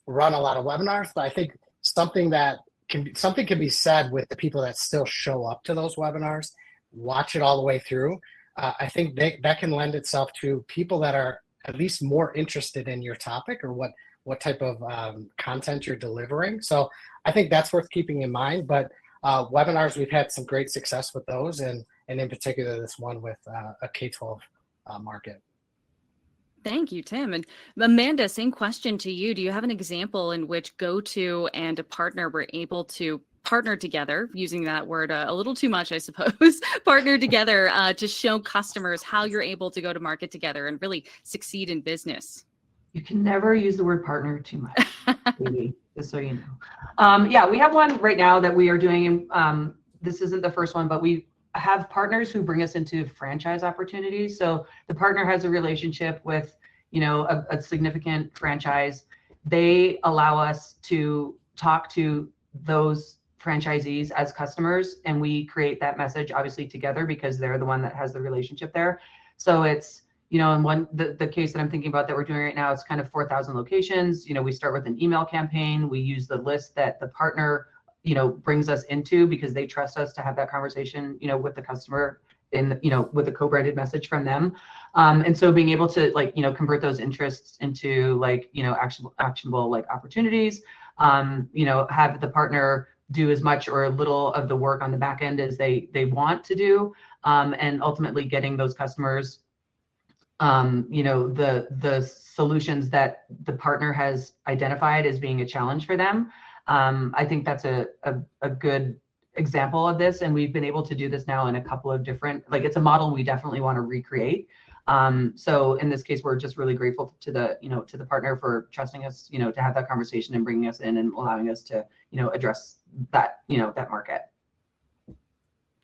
run a lot of webinars, but I think something can be said with the people that still show up to those webinars, watch it all the way through. I think that can lend itself to people that are at least more interested in your topic or what type of content you're delivering. So I think that's worth keeping in mind. But Webinars, we've had some great success with those, and in particular this one with a K-12 market. Thank you, Tim. And Amanda, same question to you. Do you have an example in which GoTo and a partner were able to partner together, using that word a little too much, I suppose, partner together to show customers how you're able to go to market together and really succeed in business? You can never use the word partner too much, maybe, just so you know. Yeah, we have one right now that we are doing. This isn't the first one, but we have partners who bring us into franchise opportunities. So the partner has a relationship with, you know, a significant franchise. They allow us to talk to those franchisees as customers, and we create that message obviously together because they're the one that has the relationship there. So it's, you know, in the case that I'm thinking about that we're doing right now, it's kind of 4,000 locations. You know, we start with an email campaign. We use the list that the partner, you know, brings us into because they trust us to have that conversation, you know, with the customer in, you know, with a co-branded message from them. And so being able to, like, you know, convert those interests into, like, you know, actionable like opportunities, you know, have the partner do as much or a little of the work on the back end as they want to do, and ultimately getting those customers, you know, the solutions that the partner has identified as being a challenge for them. I think that's a good example of this, and we've been able to do this now in a couple of different, like, it's a model we definitely want to recreate. So in this case, we're just really grateful to the, you know, to the partner for trusting us, you know, to have that conversation and bringing us in and allowing us to, you know, address that, you know, that market.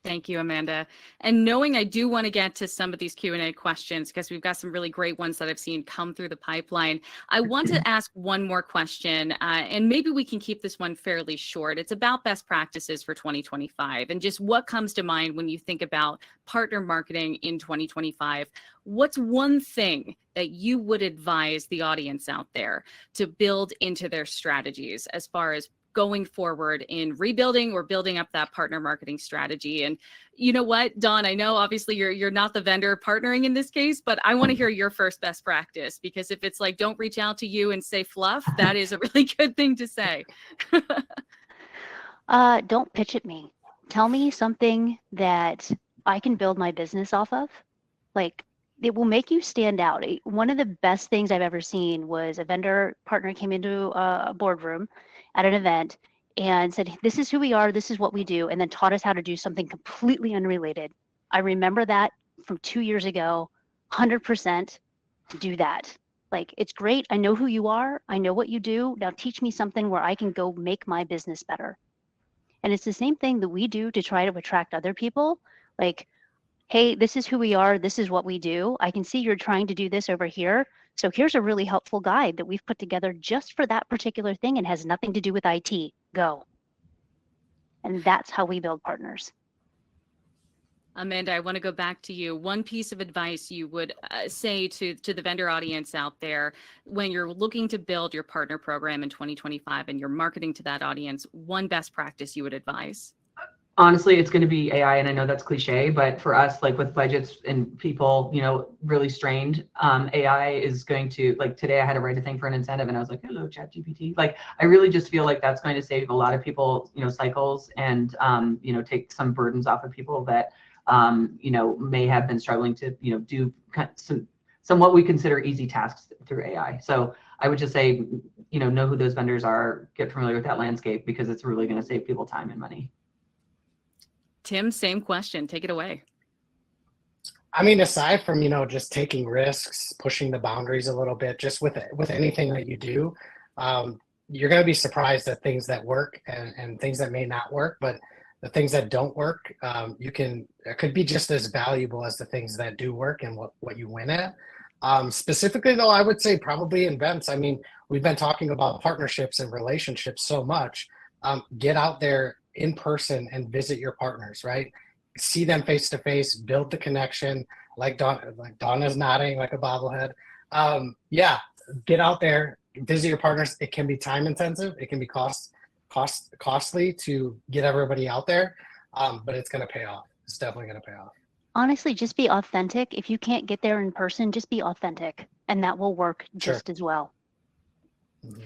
Thank you, Amanda. And knowing I do want to get to some of these Q&A questions because we've got some really great ones that I've seen come through the pipeline, I want to ask one more question, and maybe we can keep this one fairly short. It's about best practices for 2025 and just what comes to mind when you think about partner marketing in 2025. What's one thing that you would advise the audience out there to build into their strategies as far as going forward in rebuilding or building up that partner marketing strategy? And you know what, Dawn, I know obviously you're not the vendor partnering in this case, but I want to hear your first best practice, because if it's like, don't reach out to you and say fluff, that is a really good thing to say. Don't pitch at me. Tell me something that I can build my business off of. Like, it will make you stand out. One of the best things I've ever seen was a vendor partner came into a boardroom at an event and said, this is who we are, this is what we do, and then taught us how to do something completely unrelated. I remember that from 2 years ago, 100% do that. Like, it's great. I know who you are. I know what you do. Now teach me something where I can go make my business better. And it's the same thing that we do to try to attract other people. Like, hey, this is who we are. This is what we do. I can see you're trying to do this over here. So here's a really helpful guide that we've put together just for that particular thing and has nothing to do with IT. Go. And that's how we build partners. Amanda, I want to go back to you. One piece of advice you would say to the vendor audience out there when you're looking to build your partner program in 2025 and you're marketing to that audience, one best practice you would advise? Honestly, it's going to be AI, and I know that's cliche, but for us, like with budgets and people, you know, really strained, AI is going to, like, today I had to write a thing for an incentive and I was like, hello, ChatGPT. Like, I really just feel like that's going to save a lot of people, you know, cycles and, you know, take some burdens off of people that, you know, may have been struggling to, you know, do some what we consider easy tasks through AI. So I would just say, you know who those vendors are, get familiar with that landscape, because it's really going to save people time and money. Tim, same question. Take it away. I mean, aside from, you know, just taking risks, pushing the boundaries a little bit, just with anything that you do, you're going to be surprised at things that work and things that may not work. But the things that don't work, it could be just as valuable as the things that do work and what you win at. Specifically, though, I would say probably events. I mean, we've been talking about partnerships and relationships so much. Get out there in person and visit your partners, right? See them face to face, build the connection. Like Dawn is nodding like a bobblehead. Yeah, get out there, visit your partners. It can be time intensive. It can be costly to get everybody out there, but it's going to pay off. It's definitely going to pay off. Honestly, just be authentic. If you can't get there in person, just be authentic, and that will work just as well. Mm-hmm.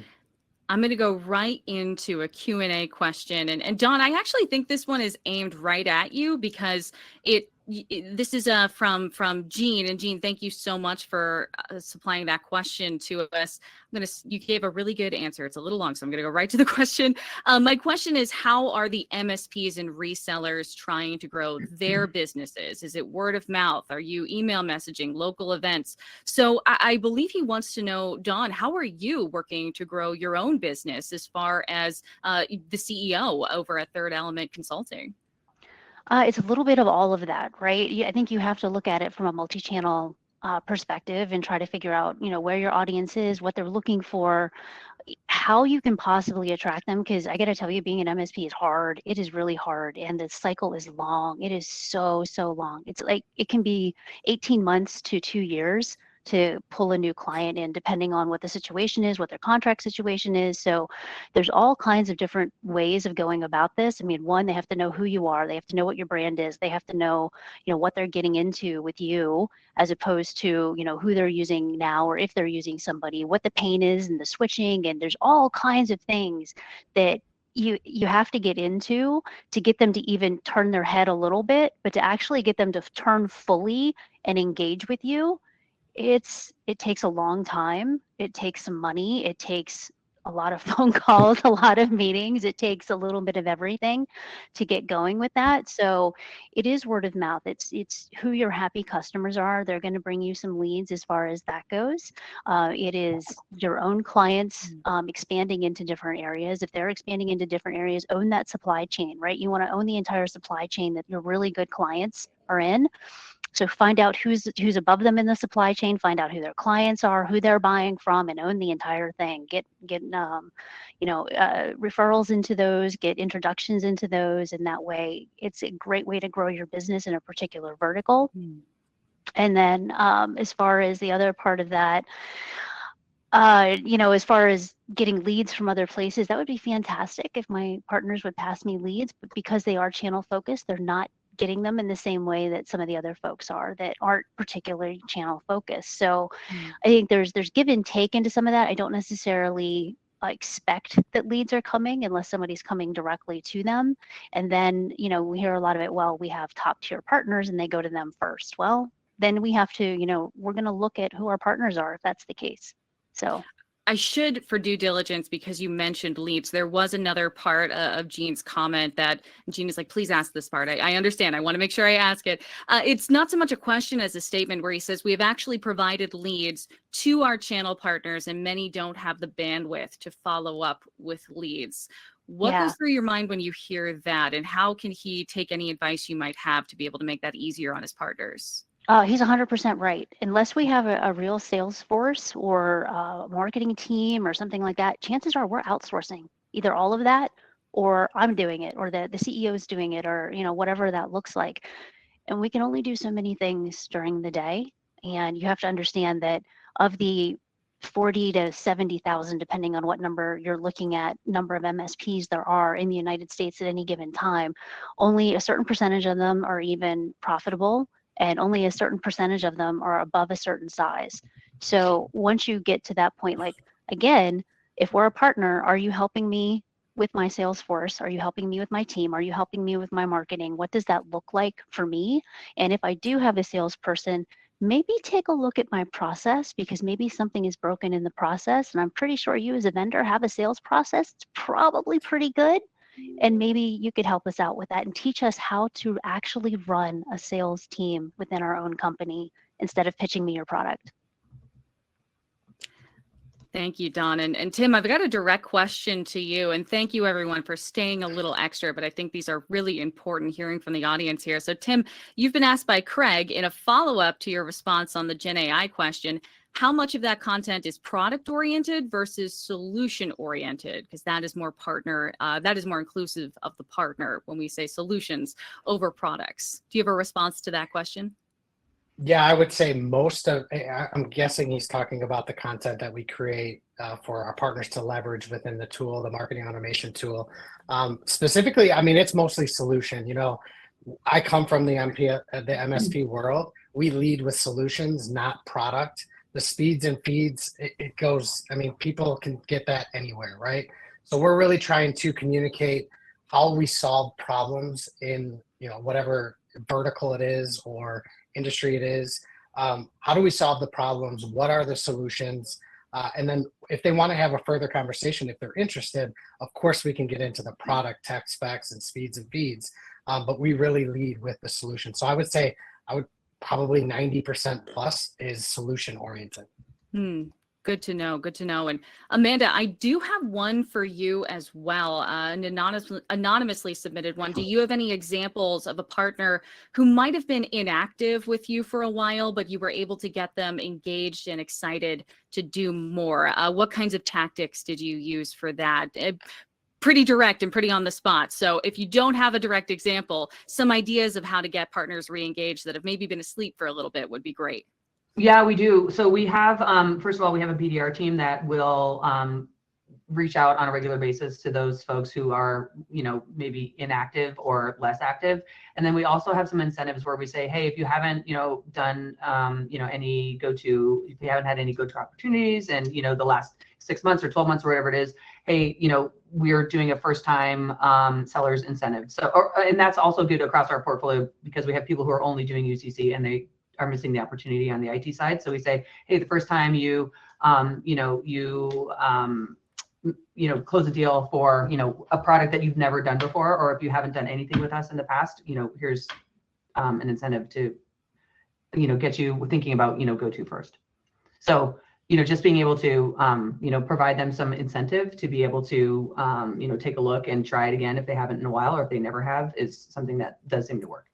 I'm going to go right into a Q&A question. And Don, I actually think this one is aimed right at you because this is from Jean. And Jean, thank you so much for supplying that question to us. You gave a really good answer. It's a little long, so I'm going to go right to the question. My question is, how are the MSPs and resellers trying to grow their businesses? Is it word of mouth? Are you email messaging, local events? So I believe he wants to know, Don, how are you working to grow your own business as far as the CEO over at Third Element Consulting? It's a little bit of all of that, right? I think you have to look at it from a multi-channel perspective and try to figure out, where your audience is, what they're looking for, how you can possibly attract them. Because I got to tell you, being an MSP is hard. It is really hard, and the cycle is long. It is so long. It's like it can be 18 months to 2 years to pull a new client in, depending on what the situation is, what their contract situation is. So there's all kinds of different ways of going about this. I mean, one, they have to know who you are. They have to know what your brand is. They have to know, what they're getting into with you, as opposed to, who they're using now, or if they're using somebody, what the pain is and the switching. And there's all kinds of things that you have to get into to get them to even turn their head a little bit, but to actually get them to turn fully and engage with you. It takes a long time. It takes some money. It takes a lot of phone calls, a lot of meetings. It takes a little bit of everything to get going with that. So it is word of mouth. It's who your happy customers are. They're going to bring you some leads as far as that goes. It is your own clients expanding into different areas. If they're expanding into different areas, own that supply chain, right? You want to own the entire supply chain that your really good clients are in. So find out who's above them in the supply chain, find out who their clients are, who they're buying from, and own the entire thing. Get referrals into those, get introductions into those, and that way it's a great way to grow your business in a particular vertical. And then as far as the other part of that, as far as getting leads from other places, that would be fantastic if my partners would pass me leads, but because they are channel focused, they're not getting them in the same way that some of the other folks are that aren't particularly channel focused. So I think there's give and take into some of that. I don't necessarily expect that leads are coming unless somebody's coming directly to them. And then, we hear a lot of it, well, we have top tier partners and they go to them first. Well, then we have to, we're going to look at who our partners are if that's the case. So I should, for due diligence, because you mentioned leads, there was another part of Jean's comment that Jean is like, please ask this part. I understand. I want to make sure I ask it. It's not so much a question as a statement where he says, we have actually provided leads to our channel partners and many don't have the bandwidth to follow up with leads. What goes through your mind when you hear that, and how can he take any advice you might have to be able to make that easier on his partners? He's 100% right. Unless we have a real sales force or a marketing team or something like that, chances are we're outsourcing either all of that, or I'm doing it, or the CEO is doing it, or whatever that looks like. And we can only do so many things during the day. And you have to understand that of the 40 to 70,000, depending on what number you're looking at, number of MSPs there are in the United States at any given time, only a certain percentage of them are even profitable. And only a certain percentage of them are above a certain size. So once you get to that point, like, again, if we're a partner, are you helping me with my sales force? Are you helping me with my team? Are you helping me with my marketing? What does that look like for me? And if I do have a salesperson, maybe take a look at my process, because maybe something is broken in the process. And I'm pretty sure you as a vendor have a sales process. It's probably pretty good. And maybe you could help us out with that and teach us how to actually run a sales team within our own company instead of pitching me your product. Thank you, Don. And Tim, I've got a direct question to you. And thank you, everyone, for staying a little extra. But I think these are really important hearing from the audience here. So, Tim, you've been asked by Craig in a follow-up to your response on the Gen AI question, how much of that content is product oriented versus solution oriented? Because that is more inclusive of the partner when we say solutions over products. Do you have a response to that question? Yeah, I would say I'm guessing he's talking about the content that we create for our partners to leverage within the tool, the marketing automation tool. Specifically, I mean, it's mostly solution. I come from the MSP world. We lead with solutions, not product. the speeds and feeds, it goes, I mean, people can get that anywhere, right? So we're really trying to communicate how we solve problems in, whatever vertical it is or industry it is. How do we solve the problems? What are the solutions? And then if they want to have a further conversation, if they're interested, of course we can get into the product tech specs and speeds and feeds, but we really lead with the solution. So I would say probably 90% plus is solution oriented. Good to know. Good to know. And Amanda, I do have one for you as well, an anonymously submitted one. Do you have any examples of a partner who might have been inactive with you for a while, but you were able to get them engaged and excited to do more? What kinds of tactics did you use for that? Pretty direct and pretty on the spot. So if you don't have a direct example, some ideas of how to get partners re-engaged that have maybe been asleep for a little bit would be great. Yeah, we do. So we have, first of all, we have a BDR team that will reach out on a regular basis to those folks who are, maybe inactive or less active. And then we also have some incentives where we say, hey, if you haven't, done, any go-to, if you haven't had any go-to opportunities and, the last 6 months or 12 months or whatever it is, hey, we're doing a first-time sellers incentive. So, and that's also good across our portfolio because we have people who are only doing UCC and they are missing the opportunity on the IT side. So we say, hey, the first time you close a deal for, a product that you've never done before, or if you haven't done anything with us in the past, here's an incentive to, get you thinking about, go-to first. So, just being able to, provide them some incentive to be able to, take a look and try it again if they haven't in a while, or if they never have, is something that does seem to work.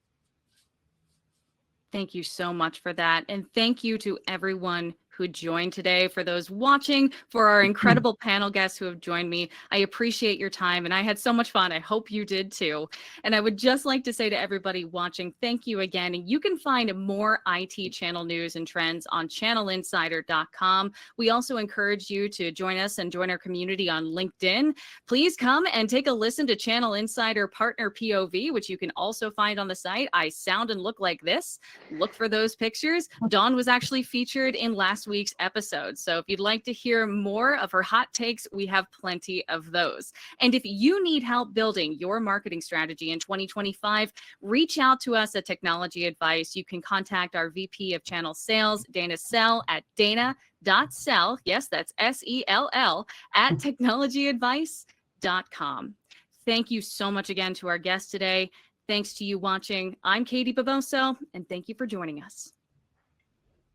Thank you so much for that. And thank you to everyone who joined today, for those watching, for our incredible panel guests who have joined me. I appreciate your time and I had so much fun. I hope you did too. And I would just like to say to everybody watching, thank you again. And you can find more IT channel news and trends on channelinsider.com. We also encourage you to join us and join our community on LinkedIn. Please come and take a listen to Channel Insider Partner POV, which you can also find on the site. I sound and look like this. Look for those pictures. Dawn was actually featured in last week's episode. So if you'd like to hear more of her hot takes, we have plenty of those. And if you need help building your marketing strategy in 2025, reach out to us at Technology Advice. You can contact our VP of Channel Sales, Dana Sell, at dana.sell. Yes, that's SELL at technologyadvice.com. Thank you so much again to our guests today. Thanks to you watching. I'm Katie Boboso, and thank you for joining us.